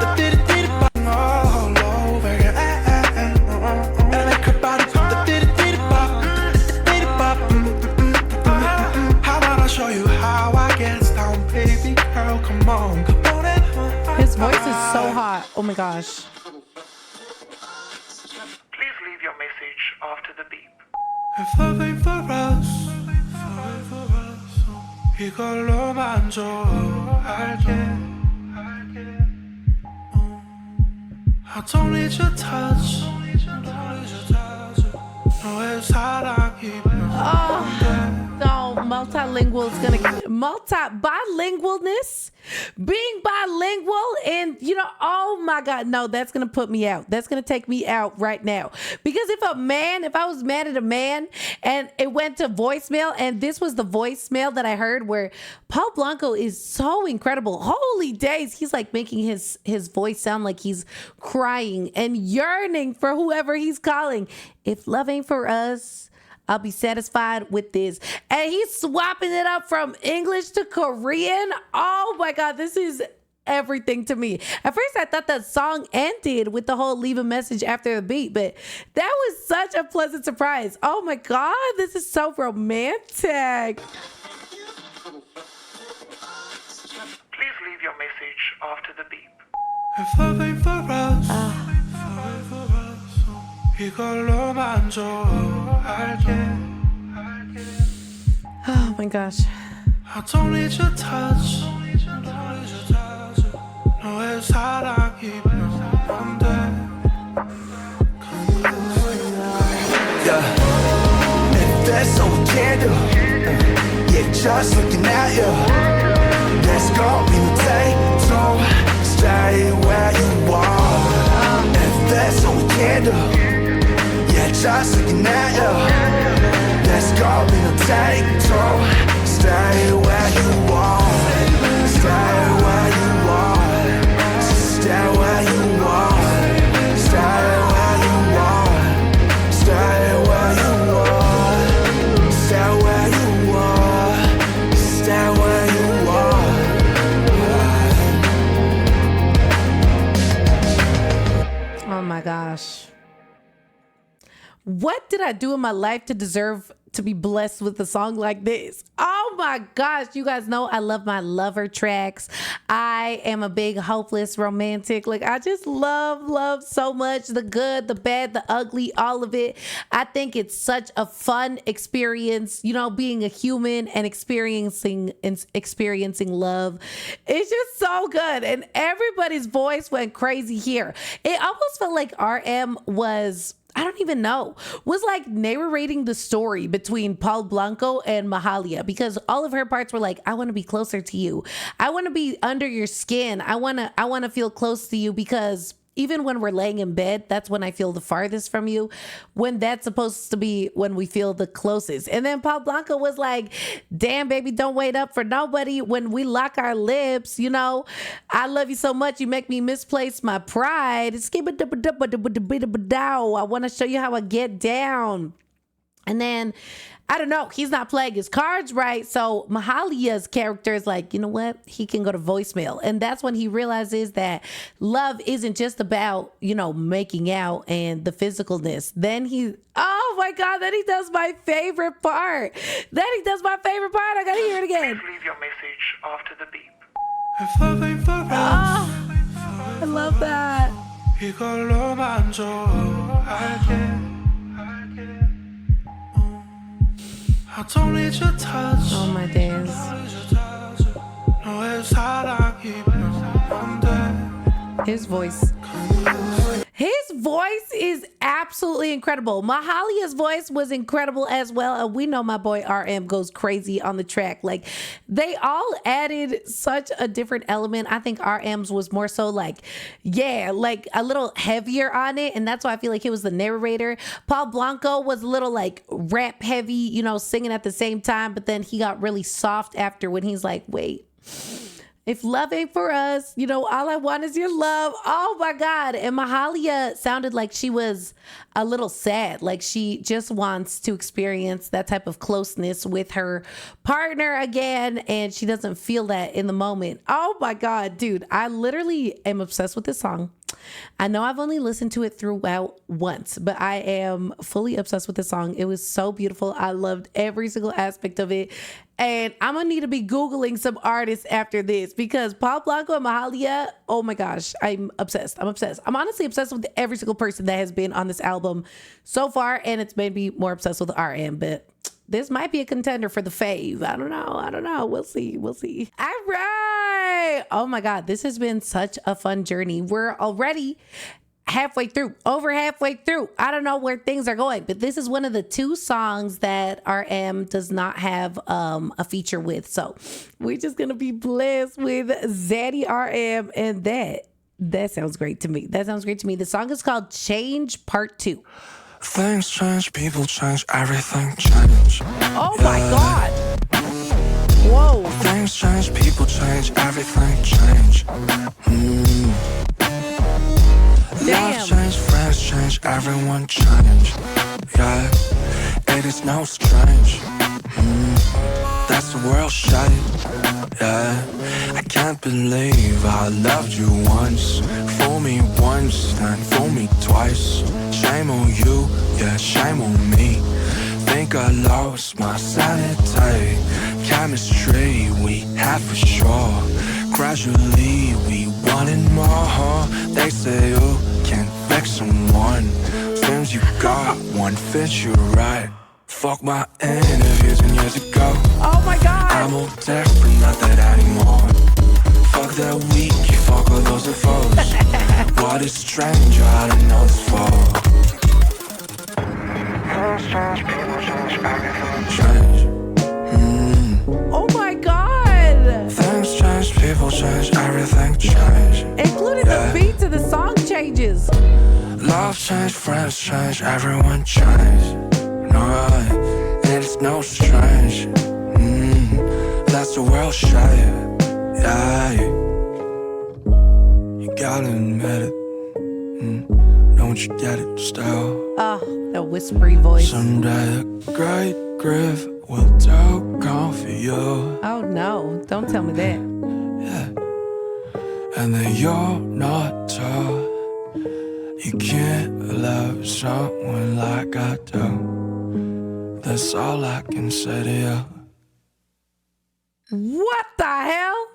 All over again. And I come back to the diddy-diddy-bop. How about I show you how I get down, baby girl? Come on, come on in. His voice is so hot. Oh my gosh. Please leave your message after the beep. If love ain't for us, 이걸로만 좋아할게. I don't need your touch. 너의 사랑이 No, multilingual is gonna bilingualness, being bilingual, and oh my God, no, that's gonna put me out. That's gonna take me out right now. Because if I was mad at a man and it went to voicemail, and this was the voicemail that I heard where Paul Blanco is so incredible. Holy days, he's like making his voice sound like he's crying and yearning for whoever he's calling. If love ain't for us, I'll be satisfied with this. And he's swapping it up from English to Korean. Oh my God, this is everything to me. At first, I thought that song ended with the whole leave a message after the beat, but that was such a pleasant surprise. Oh my God, this is so romantic. Please leave your message after the beep. If love ain't for us, 이걸로만 좋아할게. Oh my gosh. I don't need your touch. 너의 사랑이 안 돼. Yeah, if that's all we can do, yeah, just looking at you. Let's go, we will take two, stay where you are. If that's all we can do, yeah, just looking at you. Let's go, we will take two, stay where you are. Stay where you are. Stay where you are. Stay where you are. Stay where you are. Stay where you are. Stay where you are. What did I do in my life to deserve to be blessed with a song like this? Oh my gosh, you guys know I love my lover tracks. I am a big hopeless romantic. Like, I just love so much, the good, the bad, the ugly, all of it. I think it's such a fun experience, you know, being a human and experiencing love. It's just so good, and everybody's voice went crazy here. It almost felt like RM was, I don't even know, was like narrating the story between Paul Blanco and Mahalia, because all of her parts were like, I want to be closer to you. I want to be under your skin. I want to feel close to you, because even when we're laying in bed, that's when I feel the farthest from you, when that's supposed to be when we feel the closest. And then Paul Blanco was like, damn, baby, don't wait up for nobody. When we lock our lips, you know, I love you so much, you make me misplace my pride. I want to show you how I get down. And then, I don't know, he's not playing his cards right. So Mahalia's character is like, you know what? He can go to voicemail. And that's when he realizes that love isn't just about, you know, making out and the physicalness. Then oh my God, then he does my favorite part. I gotta hear it again. Please leave your message after the beep. If love ain't for us, I love that. 이걸로 만족할게. I don't need your touch. Oh my days. 너의 사랑이면 안 돼. His voice is absolutely incredible. Mahalia's voice was incredible as well. And we know my boy RM goes crazy on the track. Like, they all added such a different element. I think RM's was more so like, yeah, like a little heavier on it. And that's why I feel like he was the narrator. Paul Blanco was a little like rap heavy, you know, singing at the same time. But then he got really soft after, when he's like, wait, if love ain't for us, you know, all I want is your love. Oh my God. And Mahalia sounded like she was a little sad. Like she just wants to experience that type of closeness with her partner again. And she doesn't feel that in the moment. Oh my God, dude. I literally am obsessed with this song. I know I've only listened to it throughout once, but I am fully obsessed with the song. It was so beautiful. I loved every single aspect of it. And I'm going to need to be Googling some artists after this, because Paul Blanco and Mahalia, oh my gosh, I'm obsessed. I'm honestly obsessed with every single person that has been on this album so far. And it's made me more obsessed with RM, but this might be a contender for the fave. I don't know. We'll see. All right. Oh my God. This has been such a fun journey. We're already over halfway through. I don't know where things are going, but this is one of the 2 songs that RM does not have a feature with. So we're just going to be blessed with Zaddy RM, and that sounds great to me. The song is called Change Part 2. Things change, people change, everything change. Oh my God. Whoa. Things change, people change, everything change. Love change, friends change, everyone change. Yeah, it is no strange. That's the world shade. Yeah, I can't believe I loved you once. Fool me once, then fool me twice. Shame on you, yeah, shame on me. Think I lost my sanity. Chemistry we had for sure. Gradually we wanted more. They say you can't fix someone. Seems you got one fits you right. Fuck my interviews and years ago. Oh my God. I'm all different, not that anymore. Fuck that week, you fuck all those and foes. What is stranger, I don't know this for. Change, people change, everything change. Oh my God. Things change, people change, everything change. Including the beat to the song changes. Love change, friends change, everyone change. No, it's no strange. That's the world shape. Yeah, you gotta admit it. Don't you get it still? Oh, the whispery voice. Someday a great grief will take on for you. Oh no, don't tell me that. Yeah. And then you're not tall. You can't love someone like I do. That's all I can say to you. What the hell?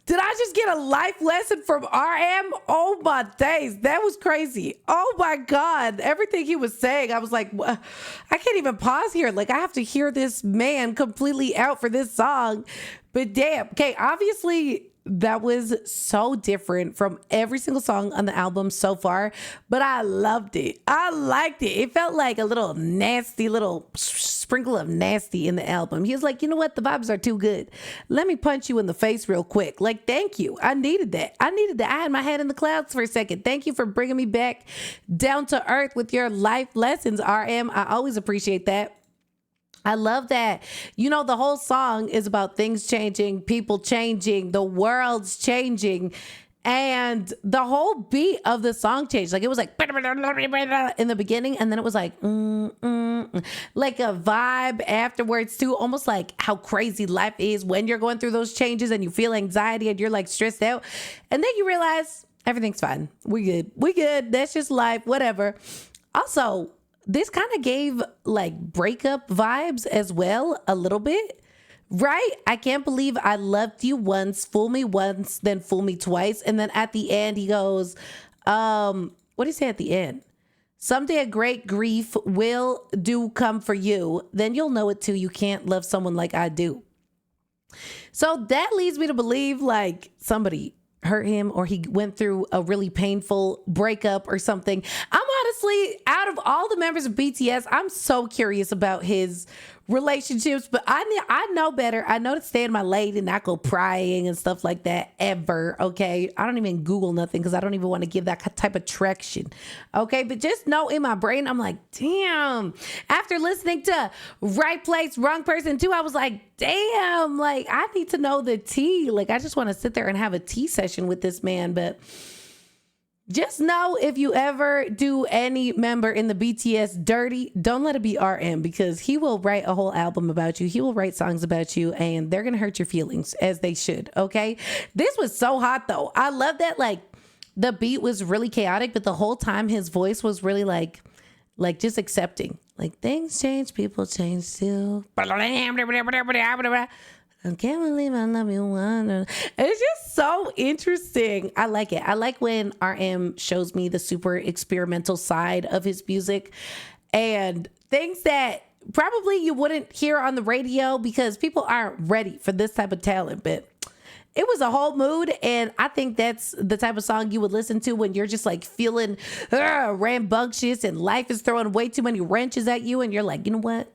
Did I just get a life lesson from RM? Oh my days, that was crazy. Oh my God, everything he was saying, I was like, I can't even pause here. Like, I have to hear this man completely out for this song. But damn, okay, obviously that was so different from every single song on the album so far, but I loved it. I liked it. It felt like a little nasty, little sprinkle of nasty in the album. He was like, you know what? The vibes are too good. Let me punch you in the face real quick. Like, thank you. I needed that. I had my head in the clouds for a second. Thank you for bringing me back down to earth with your life lessons, RM. I always appreciate that. I love that. You know, the whole song is about things changing, people changing, the world's changing. And the whole beat of the song changed. Like, it was like in the beginning, and then it was like like a vibe afterwards too, almost like how crazy life is when you're going through those changes and you feel anxiety and you're like stressed out. And then you realize everything's fine. We good. That's just life, whatever. Also, this kind of gave like breakup vibes as well, a little bit, right? I can't believe I loved you once, fool me once, then fool me twice. And then at the end, he goes, what did he say at the end? Someday a great grief will do come for you. Then you'll know it too. You can't love someone like I do. So that leads me to believe like somebody hurt him or he went through a really painful breakup or something. I'm honestly, out of all the members of BTS, I'm so curious about his relationships, but I know better. I know to stay in my lane and not go prying and stuff like that ever, okay? I don't even Google nothing because I don't even want to give that type of traction, okay? But just know in my brain, I'm like, damn. After listening to Right Place, Wrong Person too, I was like, damn, like I need to know the tea. Like I just want to sit there and have a tea session with this man, but just know if you ever do any member in the BTS dirty, don't let it be RM because he will write a whole album about you. He will write songs about you and they're going to hurt your feelings as they should. Okay. This was so hot though. I love that. Like the beat was really chaotic, but the whole time his voice was really like just accepting, like things change, people change too. I can't believe I love you. It's just so interesting. I like it. I like when RM shows me the super experimental side of his music and things that probably you wouldn't hear on the radio because people aren't ready for this type of talent. But it was a whole mood. And I think that's the type of song you would listen to when you're just like feeling rambunctious and life is throwing way too many wrenches at you. And you're like, you know what?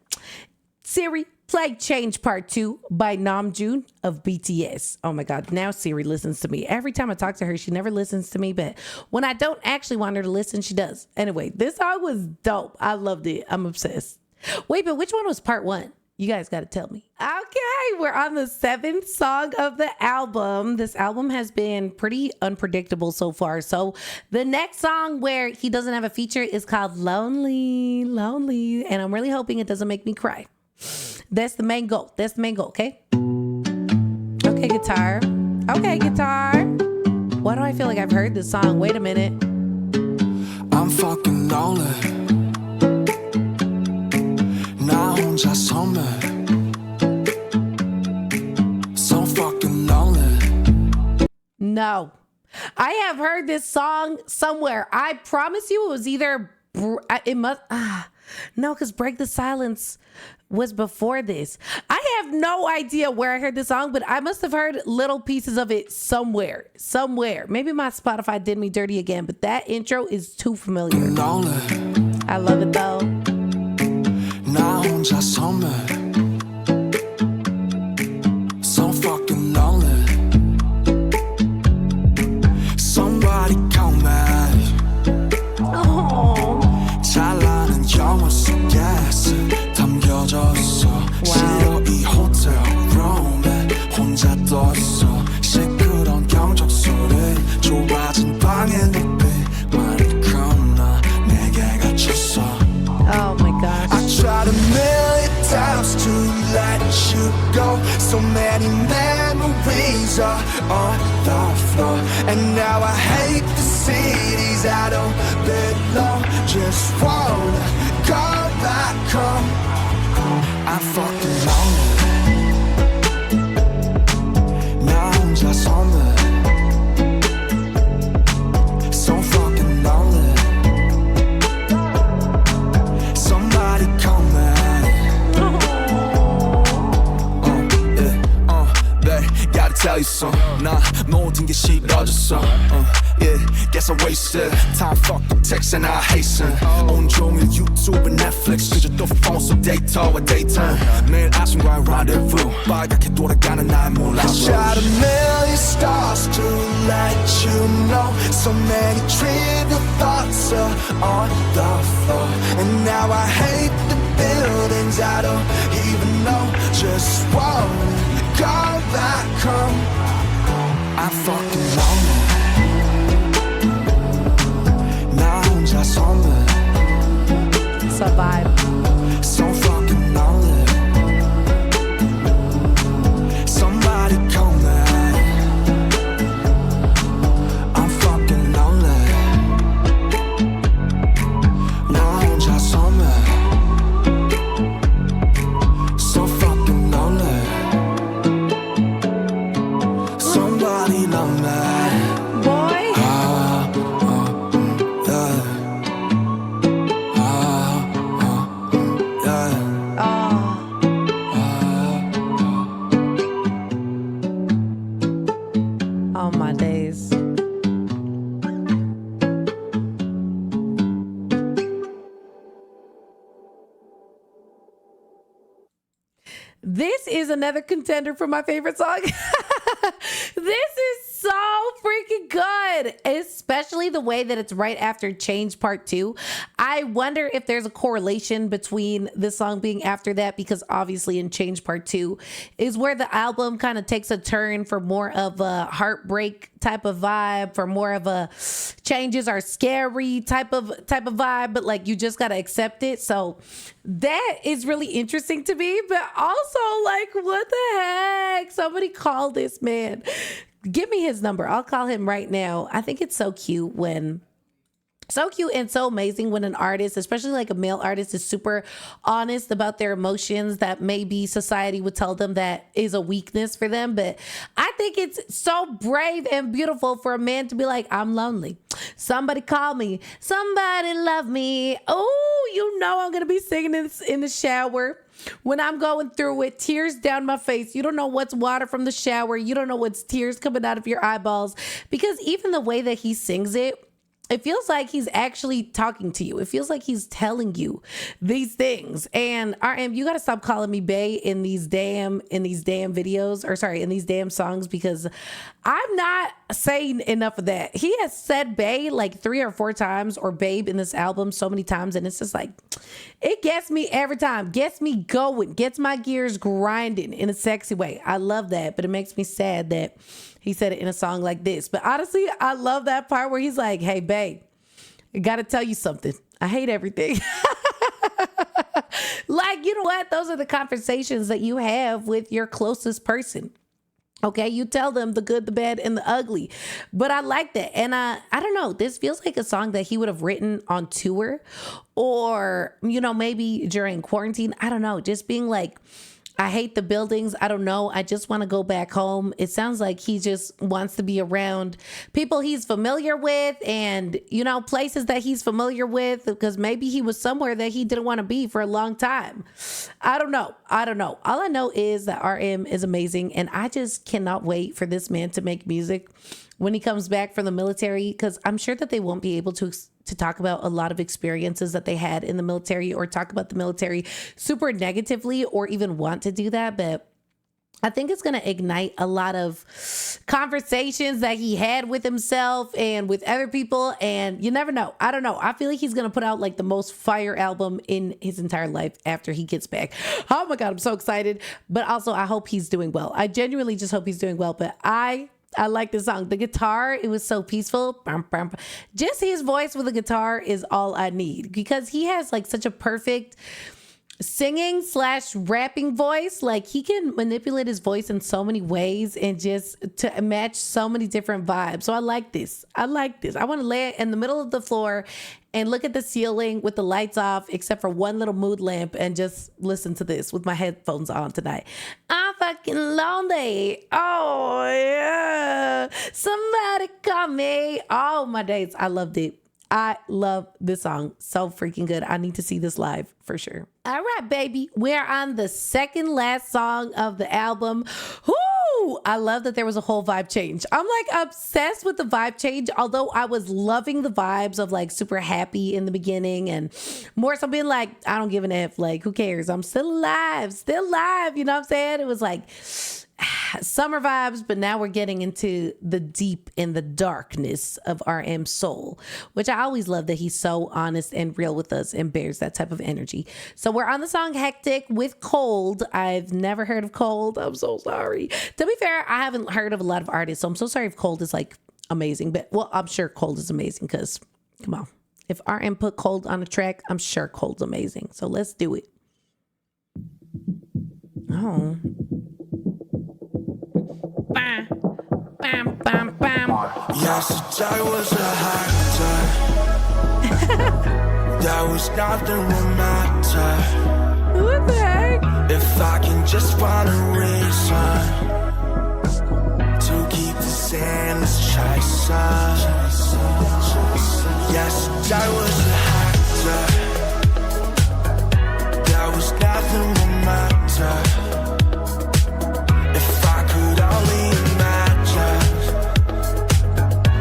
Siri, play Change Part 2 by Namjoon of BTS. Oh my God, now Siri listens to me. Every time I talk to her, she never listens to me, but when I don't actually want her to listen, she does. Anyway, this song was dope. I loved it. I'm obsessed. Wait, but which one was part 1? You guys got to tell me. Okay, we're on the 7th song of the album. This album has been pretty unpredictable so far. So the next song where he doesn't have a feature is called Lonely, Lonely. And I'm really hoping it doesn't make me cry. That's the main goal. That's the main goal, okay? Okay, guitar. Okay, guitar. Why do I feel like I've heard this song? Wait a minute. I'm fucking lonely. 나 혼자 섬에. So fucking lonely. No. I have heard this song somewhere. I promise you it was either... No, because Break the Silence was before this. I have no idea where I heard this song, but I must have heard little pieces of it somewhere. Maybe my Spotify did me dirty again, but that intro is too familiar. I love it though. So fucking lonely. Somebody call me. Oh. 잘나는 영화 속에서 담겨졌어. 싫어 이 호텔 룸에 혼자 떴어. 시끄러운 경적 소리 좁아진 방의 눈빛만큼 나 내게 갇혔어. Oh my gosh. I tried a million times to let you go. So many memories are on the floor, and now I hate the cities I don't belong. Just wanna go back home. I'm fucking lonely. 나 혼자 섬을. So fucking lonely. Somebody come back. Babe, gotta tell you something. 나 모든 게 싫어졌어. Yeah, guess I wasted time. Fuck the text and I hasten. 온종일 YouTube and Netflix. 그저 또 phone 속 데이터와 데이터. 매일 아침과의 rendezvous. 빨갛게 돌아가는 나의 moonlight show. I shot a million stars to let you know. So many trivial thoughts are on the floor, and now I hate the buildings I don't even know. Just wanna go back home. I'm fucking lonely. 나 혼자 섬을. It's a vibe. So fucking lonely. Somebody come back. I'm fucking lonely. 나 혼자 섬을. So fucking lonely. Somebody love me. Boy. Oh my days. This is another contender for my favorite song. This is so freaking good, especially the way that it's right after Change Part 2. I wonder if there's a correlation between this song being after that, because obviously in Change Part 2 is where the album kind of takes a turn for more of a heartbreak type of vibe, for more of a changes are scary type of vibe, but like you just got to accept it. So that is really interesting to me, but also like, what the heck? Somebody call this man. Give me his number. I'll call him right now. I think it's so cute and so amazing when an artist, especially like a male artist, is super honest about their emotions that maybe society would tell them that is a weakness for them. But I think it's so brave and beautiful for a man to be like, I'm lonely. Somebody call me. Somebody love me. Oh, you know I'm going to be singing this in the shower. When I'm going through it, tears down my face. You don't know what's water from the shower. You don't know what's tears coming out of your eyeballs. Because even the way that he sings it, it feels like he's actually talking to you. It feels like he's telling you these things. And RM, you got to stop calling me bae in these damn videos, or sorry, in these damn songs, because I'm not saying enough of that. He has said bae like 3 or 4 times, or babe, in this album so many times. And it's just like, it gets me every time, gets me going, gets my gears grinding in a sexy way. I love that. But it makes me sad that he said it in a song like this. But honestly, I love that part where he's like, hey, babe, I got to tell you something. I hate everything. Like, you know what? Those are the conversations that you have with your closest person. Okay, you tell them the good, the bad, and the ugly. But I like that. And I don't know, this feels like a song that he would have written on tour, or, you know, maybe during quarantine. I don't know, just being like, I hate the buildings. I don't know. I just want to go back home. It sounds like he just wants to be around people he's familiar with, and, you know, places that he's familiar with, because maybe he was somewhere that he didn't want to be for a long time. I don't know. All I know is that RM is amazing, and I just cannot wait for this man to make music when he comes back from the military, because I'm sure that they won't be able to talk about a lot of experiences that they had in the military, or talk about the military super negatively, or even want to do that. But I think it's going to ignite a lot of conversations that he had with himself and with other people. And you never know. I don't know. I feel like he's going to put out like the most fire album in his entire life after he gets back. Oh my God, I'm so excited. But also, I hope he's doing well. I genuinely just hope he's doing well. But I like this song. The guitar, it was so peaceful. Just his voice with a guitar is all I need, because he has like such a perfect singing slash rapping voice. Like, he can manipulate his voice in so many ways and just to match so many different vibes. So I like this. I want to lay in the middle of the floor and look at the ceiling with the lights off, except for one little mood lamp, and just listen to this with my headphones on tonight. I'm fucking lonely. Oh, yeah. Somebody call me. Oh, my days. I loved it. I love this song. So freaking good. I need to see this live for sure. All right, baby. We're on the second last song of the album. Whoo! I love that there was a whole vibe change. I'm like obsessed with the vibe change, although I was loving the vibes of like super happy in the beginning and more so being like, I don't give an F. Like, who cares? I'm still alive. You know what I'm saying? It was like summer vibes, but now we're getting into the deep and the darkness of RM's soul, which I always love that he's so honest and real with us and bears that type of energy. So we're on the song Hectic with Cold. I've never heard of Cold. I'm so sorry. To be fair, I haven't heard of a lot of artists, so I'm so sorry if Cold is like amazing, but well, I'm sure Cold is amazing because come on. If RM put Cold on a track, I'm sure Cold's amazing. So let's do it. Oh. Bam, bam, bam, bam. Yesterday was a hot day. There was nothing romantic. What the heck? If I can just find a reason to keep the endless chasing. Yesterday was a hot day. There was nothing romantic. If I could only imagine,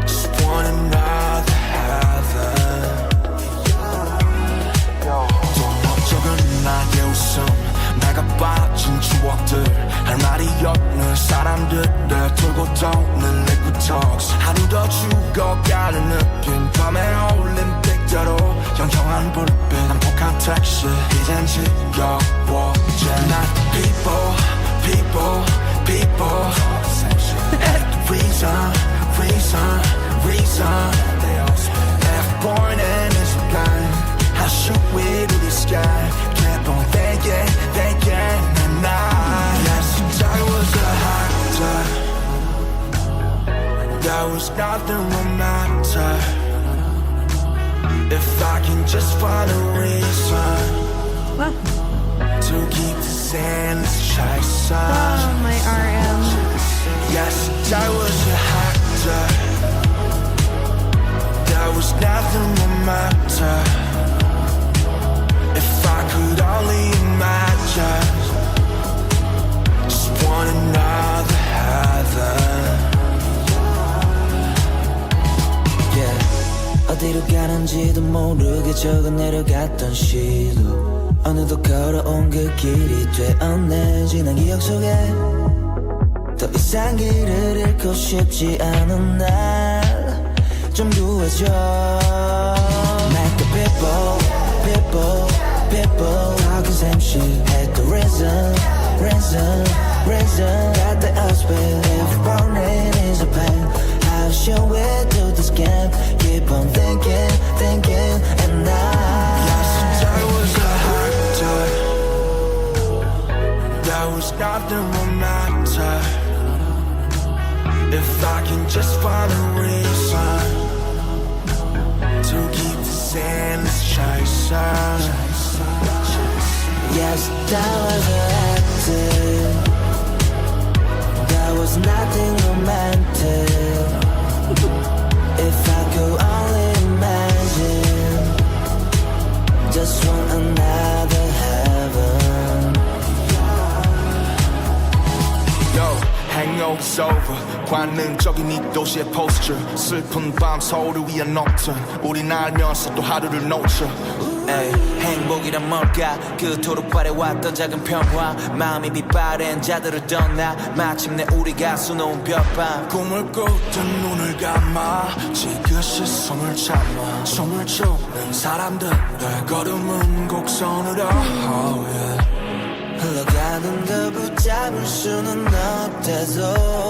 just want another heaven. 동업적인 나의 웃음, 내가 빠진 추억들, 할 말이 없는 사람들을 돌고 도는 liquid talks. 하루 더 죽어가는 느낌, 밤에 어울린 빅대로 영영한 불빛, 난폭한 택시, 이젠 지겨워져. 난 people reason Left born in this blind. How should we do this guy? Kept on thinking and I. Yesterday was a hot day. There was nothing romantic. If I can just find a reason to keep this endless chasing. Oh, my RM. Yesterday was a hot day. There was nothing romantic. If I could only imagine, just want another heaven. Yeah. 어디로 가는지도 모르게 적어 내려갔던 시도 어느덧 걸어온 그 길이 되었네. 지난 기억 속에 더 이상 길을 잃고 싶지 않은 날 좀 구해줘. Make the people talking same shit. Had the reason got the outspit. If burning is a pain, how should we do this again? Keep on thinking and I. Yesterday was a hot day. There was nothing romantic. If I can just find a reason to keep this endless chasing. Yes, that was a hectic. There was nothing romantic. If I could only imagine, just want another heaven. Yo, hangover's over. 관능적인 이 도시의 posture. 슬픈 밤 서울을 위한 nocturne. 우린 알면서 또 하루를 놓쳐. 에이, 행복이란 뭘까? 그토록 바래왔던 작은 평화. 마음이 빛바랜 자들을 떠나 마침내 우리가 수놓은 별밤. 꿈을 꾸던 눈을 감아 지그시 숨을 참아 숨을 추는 사람들의 걸음은 곡선으로 oh, yeah. 흘러가는 걸 붙잡을 수는 없대도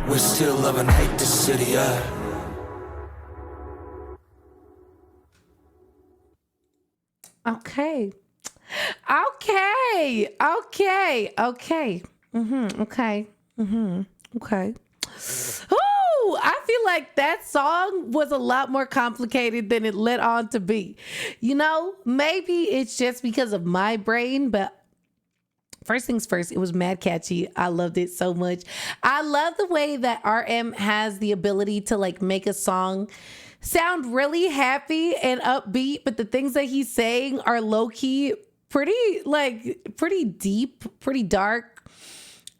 We still love and hate this city, yeah. Okay. Okay. Okay. Okay. Okay. Okay. Ooh, I feel like that song was a lot more complicated than it led on to be. You know, maybe it's just because of my brain, but first things first, it was mad catchy. I loved it so much. I love the way that RM has the ability to like make a song sound really happy and upbeat, but the things that he's saying are low-key pretty deep, pretty dark.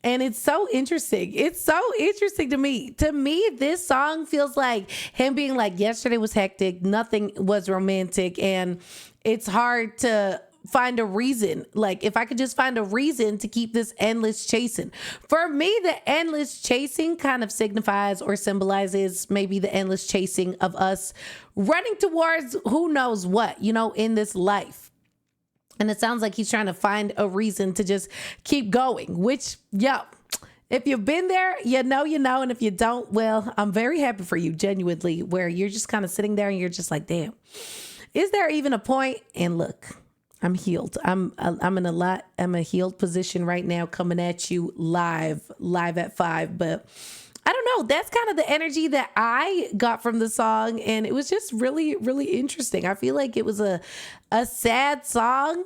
And it's so interesting. It's so interesting to me. To me, this song feels like him being like, yesterday was hectic, nothing was romantic, and it's hard to find a reason. Like, if I could just find a reason to keep this endless chasing. For me, the endless chasing kind of signifies or symbolizes maybe the endless chasing of us running towards who knows what, you know, in this life. And it sounds like he's trying to find a reason to just keep going, which, yo, if you've been there, you know, and if you don't, well, I'm very happy for you, genuinely, where you're just kind of sitting there and you're just like, damn, is there even a point? And look, I'm healed. I'm in a healed position right now, coming at you live at 5, but I don't know. That's kind of the energy that I got from the song. And it was just really, really interesting. I feel like it was a sad song,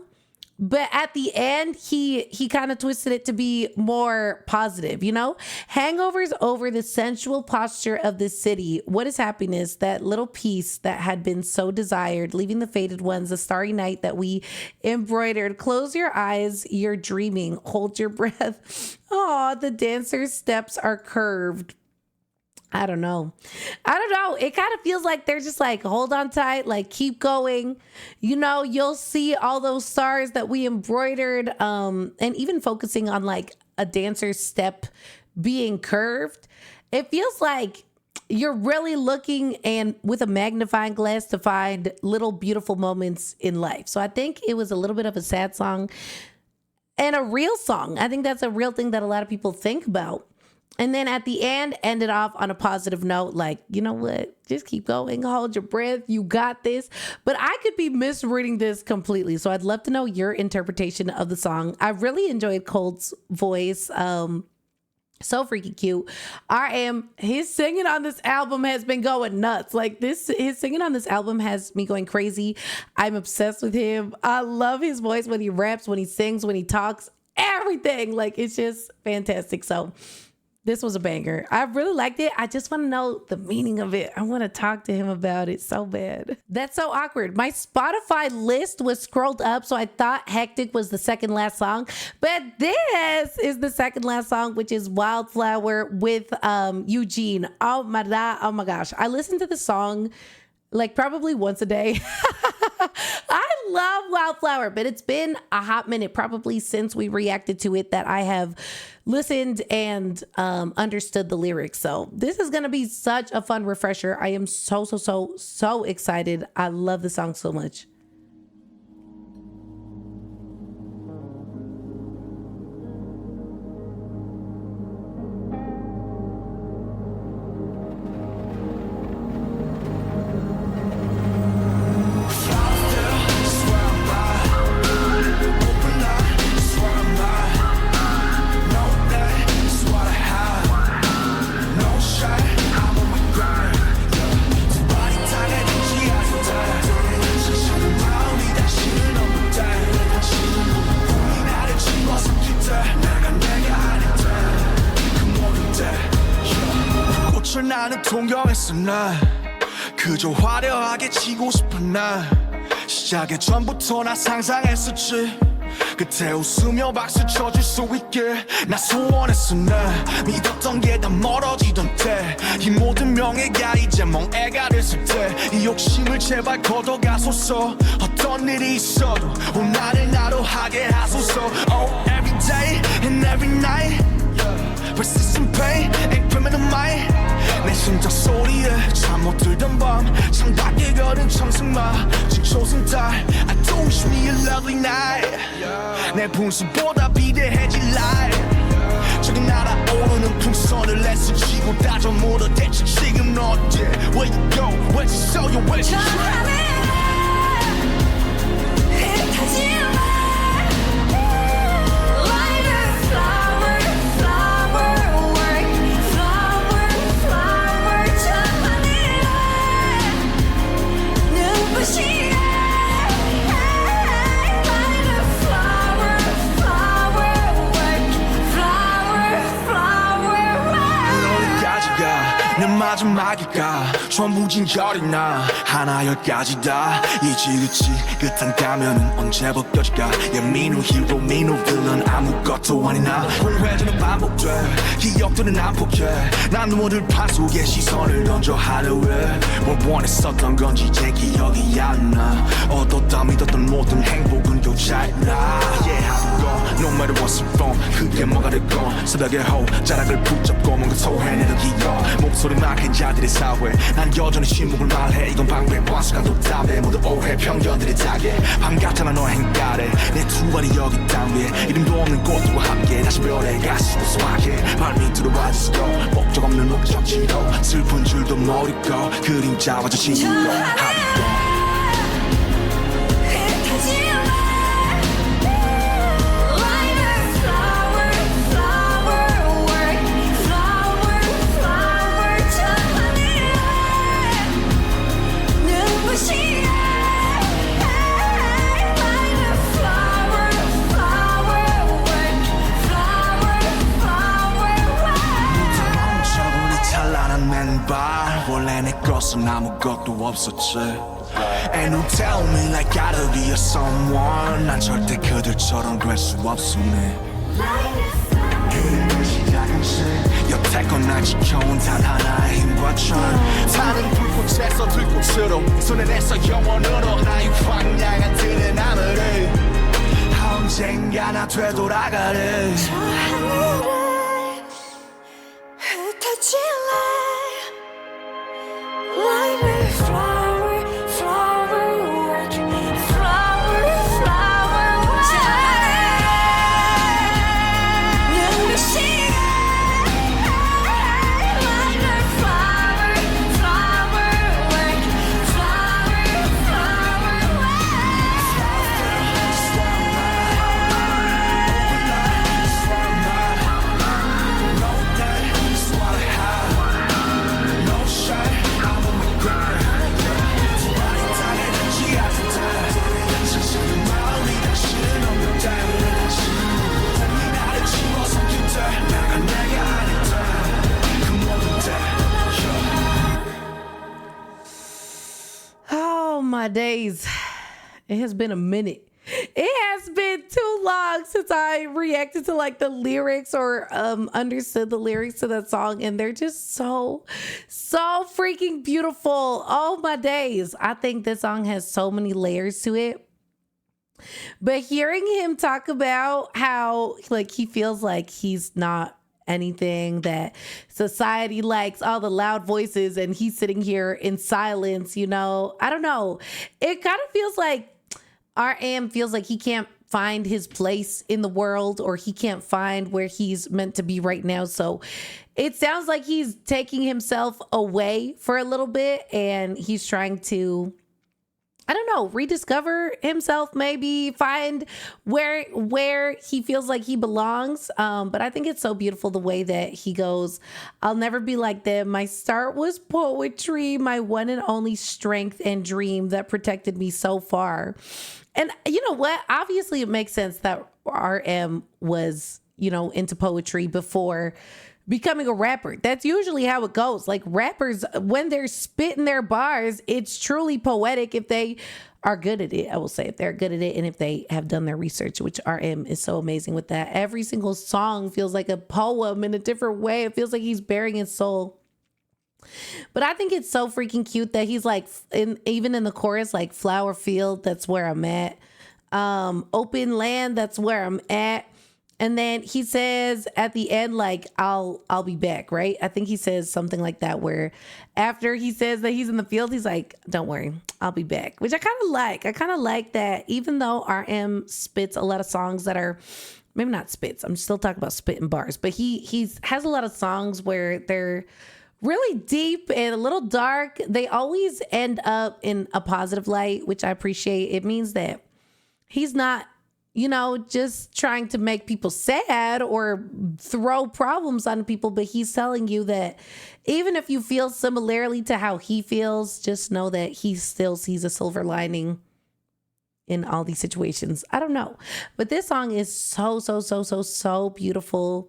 but at the end, he kind of twisted it to be more positive, you know? Hangovers over the sensual posture of the city. What is happiness? That little piece that had been so desired, leaving the faded ones, the starry night that we embroidered. Close your eyes, you're dreaming. Hold your breath. Oh, the dancer's steps are curved. I don't know. It kind of feels like they're just like, hold on tight, like keep going. You know, you'll see all those stars that we embroidered, and even focusing on like a dancer's step being curved. It feels like you're really looking and with a magnifying glass to find little beautiful moments in life. So I think it was a little bit of a sad song and a real song. I think that's a real thing that a lot of people think about. And then at the end, ended off on a positive note, like, you know what? Just keep going, hold your breath, you got this. But I could be misreading this completely. So I'd love to know your interpretation of the song. I really enjoyed Cold's voice. So freaking cute. His singing on this album has been going nuts. Like his singing on this album has me going crazy. I'm obsessed with him. I love his voice when he raps, when he sings, when he talks, everything. Like, it's just fantastic. So this was a banger. I really liked it. I just want to know the meaning of it. I want to talk to him about it so bad. That's so awkward. My Spotify list was scrolled up, so I thought Hectic was the second last song. But this is the second last song, which is Wildflower with Eugene. Oh my gosh. I listened to the song like probably once a day. I love Wildflower, but it's been a hot minute, probably since we reacted to it, that I have listened and understood the lyrics. So this is going to be such a fun refresher. I am so excited. I love the song so much. 나는 동경했어 난 그저 화려하게 지고 싶은 난 시작의 전부터 나 상상했었지 그때 웃으며 박수 쳐줄 수 있게 나 소원했어 난 믿었던 게 다 멀어지던 때 이 모든 명예가 이제 멍해가 됐을 때 이 욕심을 제발 걷어가소서 어떤 일이 있어도 나를 나로 하게 하소서 Oh every day and every night Persistent pain and criminal mind 내 심장 소리에 잠 못 들던 밤 창밖에 걸은 청승마 지초승 달 I do wish me a lovely night 내 분수보다 비대해질 life 저기 날아오르는 풍선을 애쓰지고 다져 물어 대체 지금 너 어때 Where you go? Where's your soul? Where's your 마지막일까 전부 진결이 나 하나 열까지 다 이지그치 끝한 가면은 언제 벗겨질까 Yeah me no hero me no villain 아무것도 아닌 나 공회전은 반복돼 기억들은 안 포기해 난 누워들 판 속에 시선을 던져 하루에 뭘 원했었던 건지 이제 기억이 안 나 얻었다 믿었던 모든 행복은 교차했나 Yeah 하던 거 no matter what's wrong 그게 뭐가 됐건 새벽에 자락을 붙잡고 뭔가 토해내는 기억 목소리만 큰 자들의 사회 난 여전히 신목을 말해 이건 방배와 시간도 답해 모두 오해 편견들이 다게 반갑잖아 너의 행가래 내 두 발이 여기 땅 위에 이름도 없는 꽃들과 함께 다시 별에 가시고 소확해 발밑으로 와주시고 목적 없는 목적지로 슬픈 줄도 모르고 그림자와 저 친구로 하루도 원래 내 것은 아무것도 없었지 And don't tell me like gotta be a someone 난 절대 그들처럼 될 수 없음네 그림을 시작은 시 여태껏 날 지켜온 단 하나의 힘과 철 타는 불꽃에서 들꽃으로 손에 내서 영원으로 나의 광야가 드는 하늘을 언젠가 나 되돌아가래 저 하늘을 흩어질래 Like a flower, flower work, flower, flower work. 눈부시게 like a flower, flower work, flower, flower Oh my days. It has been a minute. It has been too long since I reacted to like the lyrics or understood the lyrics to that song, and they're just so freaking beautiful. Oh my days. I think this song has so many layers to it. But hearing him talk about how like he feels like he's not anything, that society likes all the loud voices and he's sitting here in silence, you know, I don't know. It kind of feels like RM feels like he can't find his place in the world, or he can't find where he's meant to be right now. So it sounds like he's taking himself away for a little bit and he's trying to, I don't know, rediscover himself, maybe find where he feels like he belongs. But I think it's so beautiful the way that he goes, I'll never be like them. My start was poetry, my one and only strength and dream that protected me so far. And you know what? Obviously, it makes sense that RM was, you know, into poetry before becoming a rapper. That's usually how it goes. Like rappers, when they're spitting their bars, it's truly poetic if they are good at it. I will say if they're good at it and if they have done their research, which RM is so amazing with that. Every single song feels like a poem in a different way. It feels like he's bearing his soul. But I think it's so freaking cute that he's like, even in the chorus, like flower field, that's where I'm at. Open land, that's where I'm at. And then he says at the end, like, I'll be back, right? I think he says something like that, where after he says that he's in the field, he's like, don't worry, I'll be back, which I kind of like. I kind of like that, even though RM spits a lot of songs that are, maybe not spits, I'm still talking about spitting bars, but he has a lot of songs where they're really deep and a little dark. They always end up in a positive light, which I appreciate. It means that he's not, you know, just trying to make people sad or throw problems on people, but he's telling you that even if you feel similarly to how he feels, just know that he still sees a silver lining in all these situations. I don't know, but this song is so beautiful.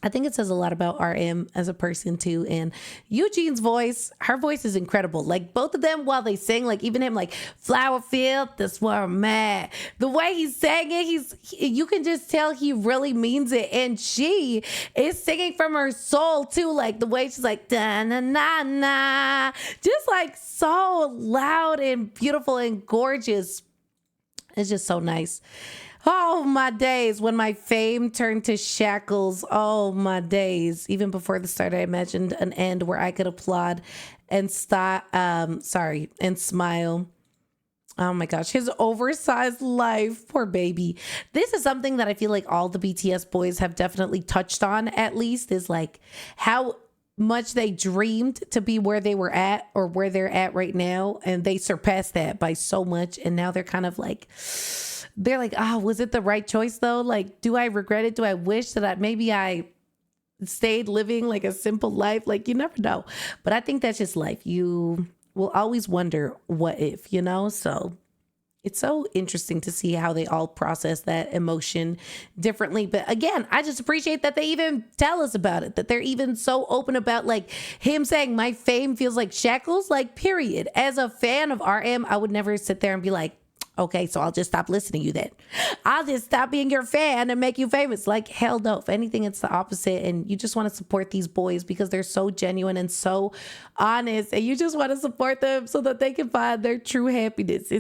I think it says a lot about RM as a person too. And Eugene's voice, her voice is incredible. Like both of them while they sing, like even him, like flower field, that's where I'm at. The way he's saying it, you can just tell he really means it. And she is singing from her soul too. Like the way she's like, da na na na, just like so loud and beautiful and gorgeous. It's just so nice. Oh, my days when my fame turned to shackles. Oh, my days. Even before the start, I imagined an end where I could applaud and and smile. Oh my gosh, his oversized life. Poor baby. This is something that I feel like all the BTS boys have definitely touched on, at least, is like how much they dreamed to be where they were at or where they're at right now. And they surpassed that by so much. And now they're kind of like, they're like, oh, was it the right choice though? Like, do I regret it? Do I wish that maybe I stayed living like a simple life? Like, you never know. But I think that's just life. You will always wonder what if, you know? So it's so interesting to see how they all process that emotion differently. But again, I just appreciate that they even tell us about it, that they're even so open about like him saying my fame feels like shackles, like period. As a fan of RM, I would never sit there and be like, okay, so I'll just stop listening to you then. I'll just stop being your fan and make you famous. Like, hell no. If anything, it's the opposite. And you just want to support these boys because they're so genuine and so honest. And you just want to support them so that they can find their true happiness.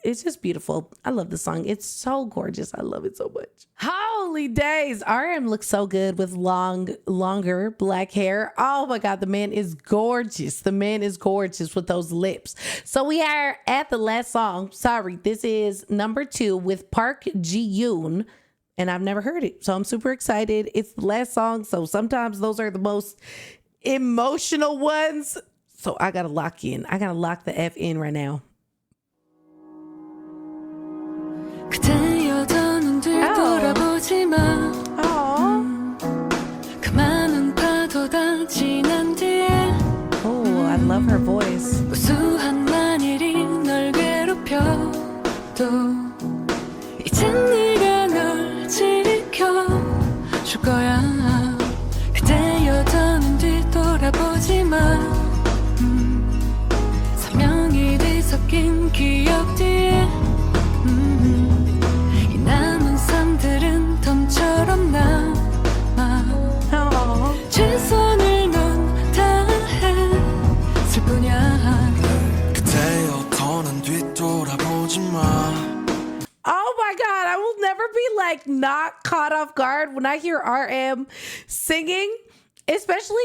It's just beautiful. I love the song. It's so gorgeous. I love it so much. Holy days. RM looks so good with longer black hair. Oh my God. The man is gorgeous. The man is gorgeous with those lips. So we are at the last song. Sorry. This is number 2 with Park Ji-yoon. And I've never heard it. So I'm super excited. It's the last song. So sometimes those are the most emotional ones. So I got to lock in. I got to lock the F in right now. 그대여 더는 뒤돌아보지 마. 그 많은 파도가 지난 뒤에 Oh, I love her voice. 무수한 만일이 널 괴롭혀도 이젠 네가 널 지켜줄 거야. 그대여 더는 뒤돌아보지 마. 선명히 뒤섞인 기억 뒤에 덤처럼 남아 최선을 넌 다했을 뿐이야. 그대여 더는 뒤돌아보지 마. Oh my God, I will never be like not caught off guard when I hear RM singing, especially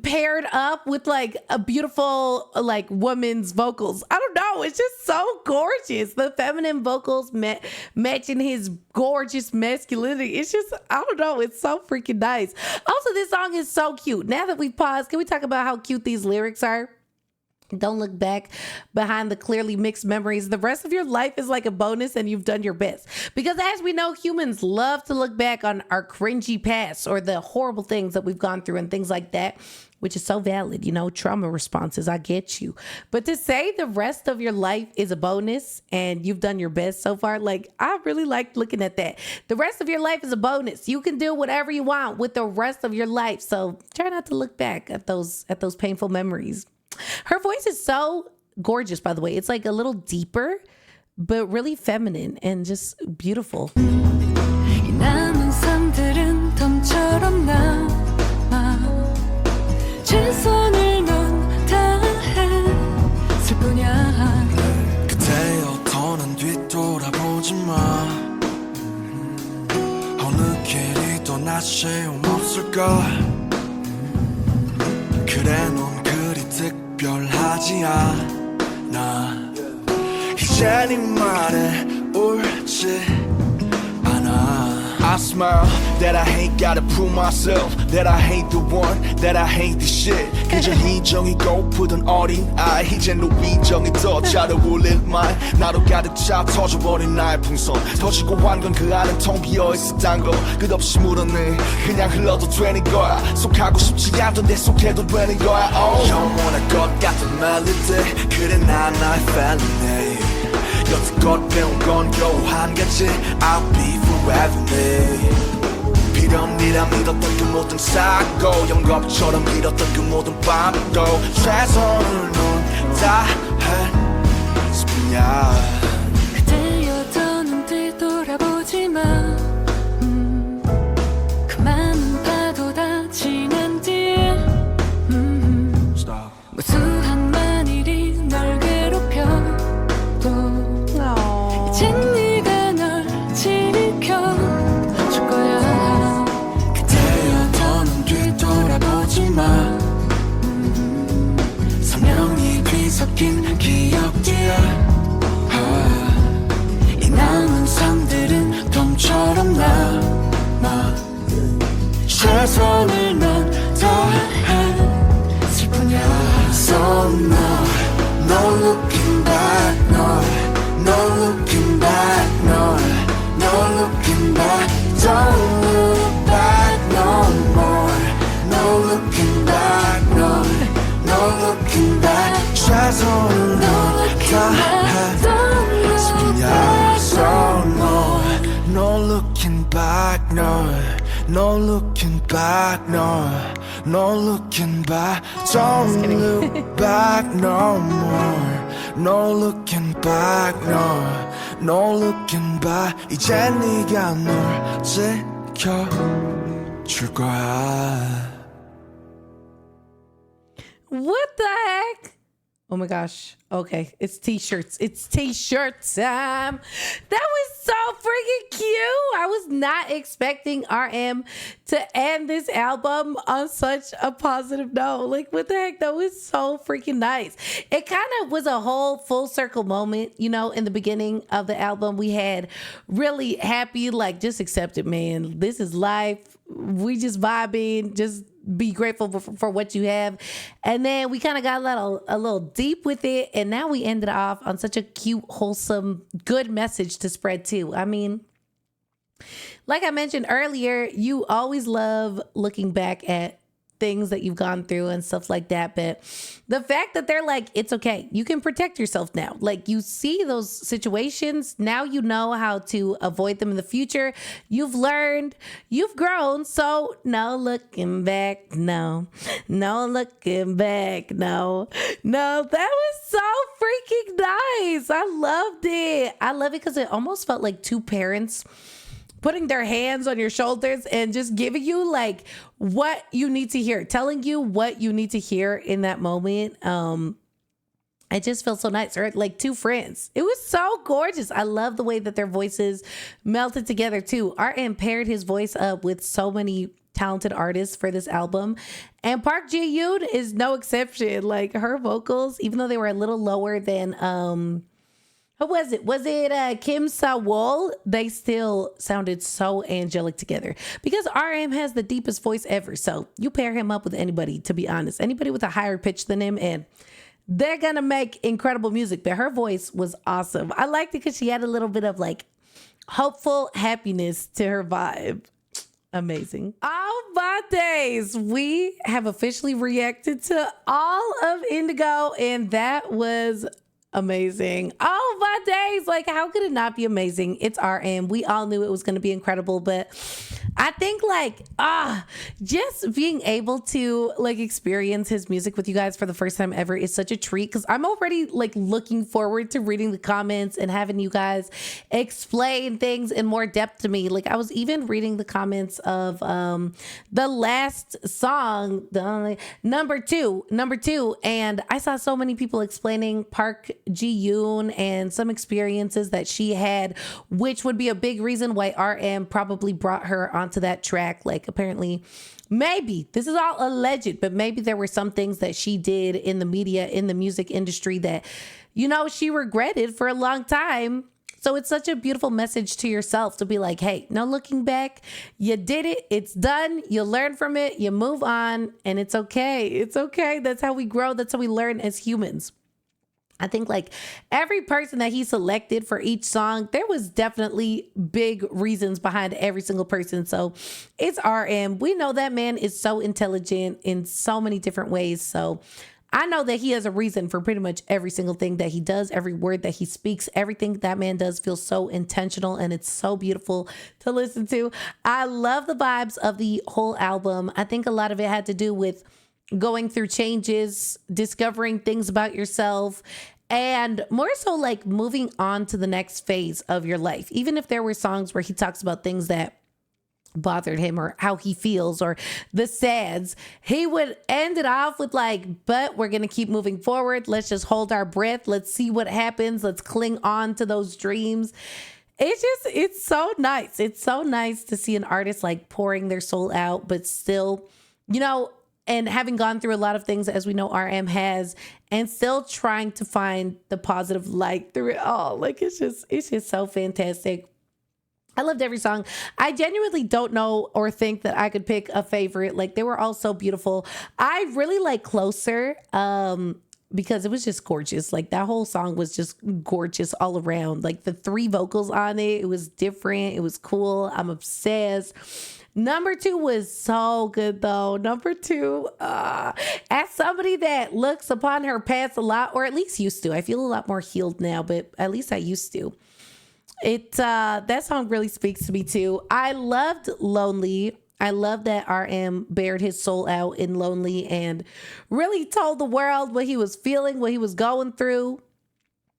paired up with like a beautiful like woman's vocals. I don't know, it's just so gorgeous. The feminine vocals matching his gorgeous masculinity. It's just, I don't know, it's so freaking nice. Also, this song is so cute. Now that we've paused, can we talk about how cute these lyrics are? Don't look back behind the clearly mixed memories. The rest of your life is like a bonus and you've done your best. Because as we know, humans love to look back on our cringy past or the horrible things that we've gone through and things like that, which is so valid, you know, trauma responses. I get you. But to say the rest of your life is a bonus and you've done your best so far, like I really like looking at that. The rest of your life is a bonus. You can do whatever you want with the rest of your life. So try not to look back at those painful memories. Her voice is so gorgeous, by the way. It's like a little deeper, but really feminine and just beautiful. 이 남은 삶들은 덤처럼 남아 최선을 넌 다했을 뿐이야. 그대여 더는 뒤돌아보지 마. 어느 길이 또 낯이 없을까. 그래 넌 그리 특별하지 않아. 이제 네 말에 옳지 않아. I smile, that I ain't gotta prove myself, that I ain't the one, that I ain't the shit. 그저 희정이 고프던 어린 아이, 이젠 너 위정이 더 잘 어울릴 말. 나도 가득 차 터져버린 나의 풍선, 터지고 한 건 그 안은 텅 비어있었단 거. 끝없이 물었네, 그냥 흘러도 되는 거야. 속하고 싶지 않던데 속해도 되는 거야. 영원할 것 같은 멜로디, 그래 난 나의 felony. 여태껏 배운 건 겨우 한 가지, I'll be forever me. 필연이라 믿었던 그 모든 사고, 영겁처럼 빌었던 그 모든 밤도 최선을 넌 다할 수뿐이야. 그대여 더는 뒤돌아보지 마. 그 많은 파도 다 지난 뒤에 무수한 만일이 널 괴롭혀도 이젠 네가 널 지켜줄 거야. 그대여 더는 뒤돌아보지 마. 선명히 뒤섞인 기억들이야. 이 남은 삶들은 봄처럼 남아. 최선을 넌 다했을 뿐이야. So no looking back, no looking back, no looking back. Don't look back no more. No looking back, no looking back. 최선을 넌 다했을 뿐이야. So no looking back, no looking back, no looking back. Don't look back no more. No looking back, no looking back. 이젠 네가 널 지켜줄 거야. What the heck? Oh my gosh. Okay. It's t-shirts. It's t-shirt time. That was so freaking cute. I was not expecting RM to end this album on such a positive note. Like, what the heck? That was so freaking nice. It kind of was a whole full circle moment, you know, in the beginning of the album. We had really happy, like, just accept it, man. This is life. We just vibing, just be grateful for what you have. And then we kind of got a little deep with it. And now we ended off on such a cute, wholesome, good message to spread too. I mean, like I mentioned earlier, you always love looking back at things that you've gone through and stuff like that. But the fact that they're like, it's okay. You can protect yourself now. Like, you see those situations. Now you know how to avoid them in the future. You've learned, you've grown. So no looking back. No looking back. No, that was so freaking nice. I loved it. I love it because it almost felt like two parents putting their hands on your shoulders and just giving you like what you need to hear, telling you what you need to hear in that moment. It just felt so nice, or like two friends. It was so gorgeous. I love the way that their voices melted together too. RM paired his voice up with so many talented artists for this album, and Park Ji-yoon is no exception. Like, her vocals, even though they were a little lower than who was it? Was it Kim Sa-wol? They still sounded so angelic together because RM has the deepest voice ever. So you pair him up with anybody, to be honest, anybody with a higher pitch than him, and they're going to make incredible music. But her voice was awesome. I liked it because she had a little bit of like hopeful happiness to her vibe. Amazing. Oh my days. We have officially reacted to all of Indigo, and that was amazing. Oh my days. Like, how could it not be amazing? It's RM. We all knew it was going to be incredible, but I think like, just being able to like experience his music with you guys for the first time ever is such a treat, because I'm already like looking forward to reading the comments and having you guys explain things in more depth to me. Like, I was even reading the comments of the last song, number two, and I saw so many people explaining Park Ji-yoon and some experiences that she had, which would be a big reason why RM probably brought her onto that track. Like, apparently, maybe this is all alleged, but maybe there were some things that she did in the media, in the music industry that, you know, she regretted for a long time So it's such a beautiful message to yourself to be like, hey, no looking back. You did it. It's done. You learn from it. You move on, and it's okay. It's okay. That's how we grow. That's how we learn as humans. I think like every person that he selected for each song, there was definitely big reasons behind every single person. So it's RM. We know that man is so intelligent in so many different ways. So I know that he has a reason for pretty much every single thing that he does, every word that he speaks, everything that man does feels so intentional, and it's so beautiful to listen to. I love the vibes of the whole album. I think a lot of it had to do with going through changes, discovering things about yourself, and more so like moving on to the next phase of your life. Even if there were songs where he talks about things that bothered him or how he feels or the sads, he would end it off with like, but we're going to keep moving forward. Let's just hold our breath. Let's see what happens. Let's cling on to those dreams. It's so nice. It's so nice to see an artist like pouring their soul out, but still, you know, and having gone through a lot of things as we know RM has, and still trying to find the positive light through it all. Like it's just so fantastic. I loved every song. I genuinely don't know or think that I could pick a favorite. Like they were all so beautiful. I really like Closer because it was just gorgeous. Like that whole song was just gorgeous all around. Like the 3 vocals on it, it was different. It was cool. I'm obsessed. Number 2 was so good though. Number 2, as somebody that looks upon her past a lot, or at least used to, I feel a lot more healed now, but at least I used to. That song really speaks to me too. I loved Lonely. I love that RM bared his soul out in Lonely and really told the world what he was feeling, what he was going through,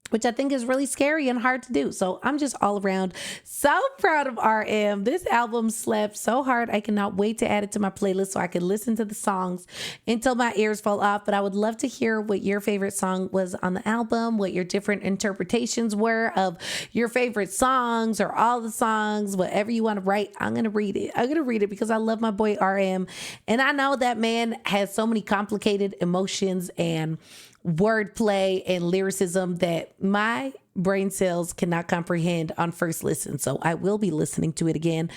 which I think is really scary and hard to do. So I'm just all around so proud of RM. This album slapped so hard. I cannot wait to add it to my playlist so I can listen to the songs until my ears fall off. But I would love to hear what your favorite song was on the album, what your different interpretations were of your favorite songs or all the songs, whatever you want to write. I'm going to read it. I'm going to read it because I love my boy RM. And I know that man has so many complicated emotions and wordplay and lyricism that my brain cells cannot comprehend on first listen. So I will be listening to it again,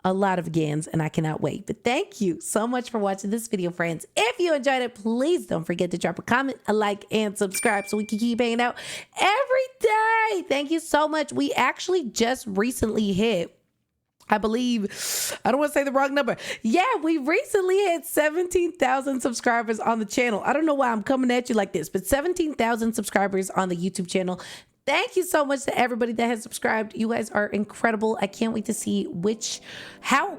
a lot of agains, and I cannot wait. But thank you so much for watching this video, friends. If you enjoyed it, please don't forget to drop a comment, a like, and subscribe so we can keep hanging out every day. Thank you so much. We actually just recently hit, I believe, I don't want to say the wrong number. Yeah, we recently hit 17,000 subscribers on the channel. I don't know why I'm coming at you like this, but 17,000 subscribers on the YouTube channel. Thank you so much to everybody that has subscribed. You guys are incredible. I can't wait to see how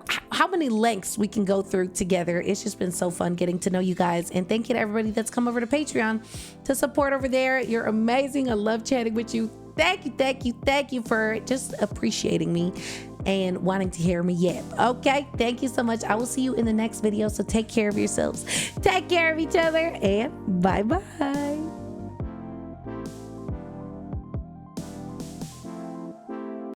many lengths we can go through together. It's just been so fun getting to know you guys. And thank you to everybody that's come over to Patreon to support over there. You're amazing. I love chatting with you. Thank you, thank you, thank you for just appreciating me and wanting to hear me yap. Okay, thank you so much. I will see you in the next video. So take care of yourselves, take care of each other, and bye-bye.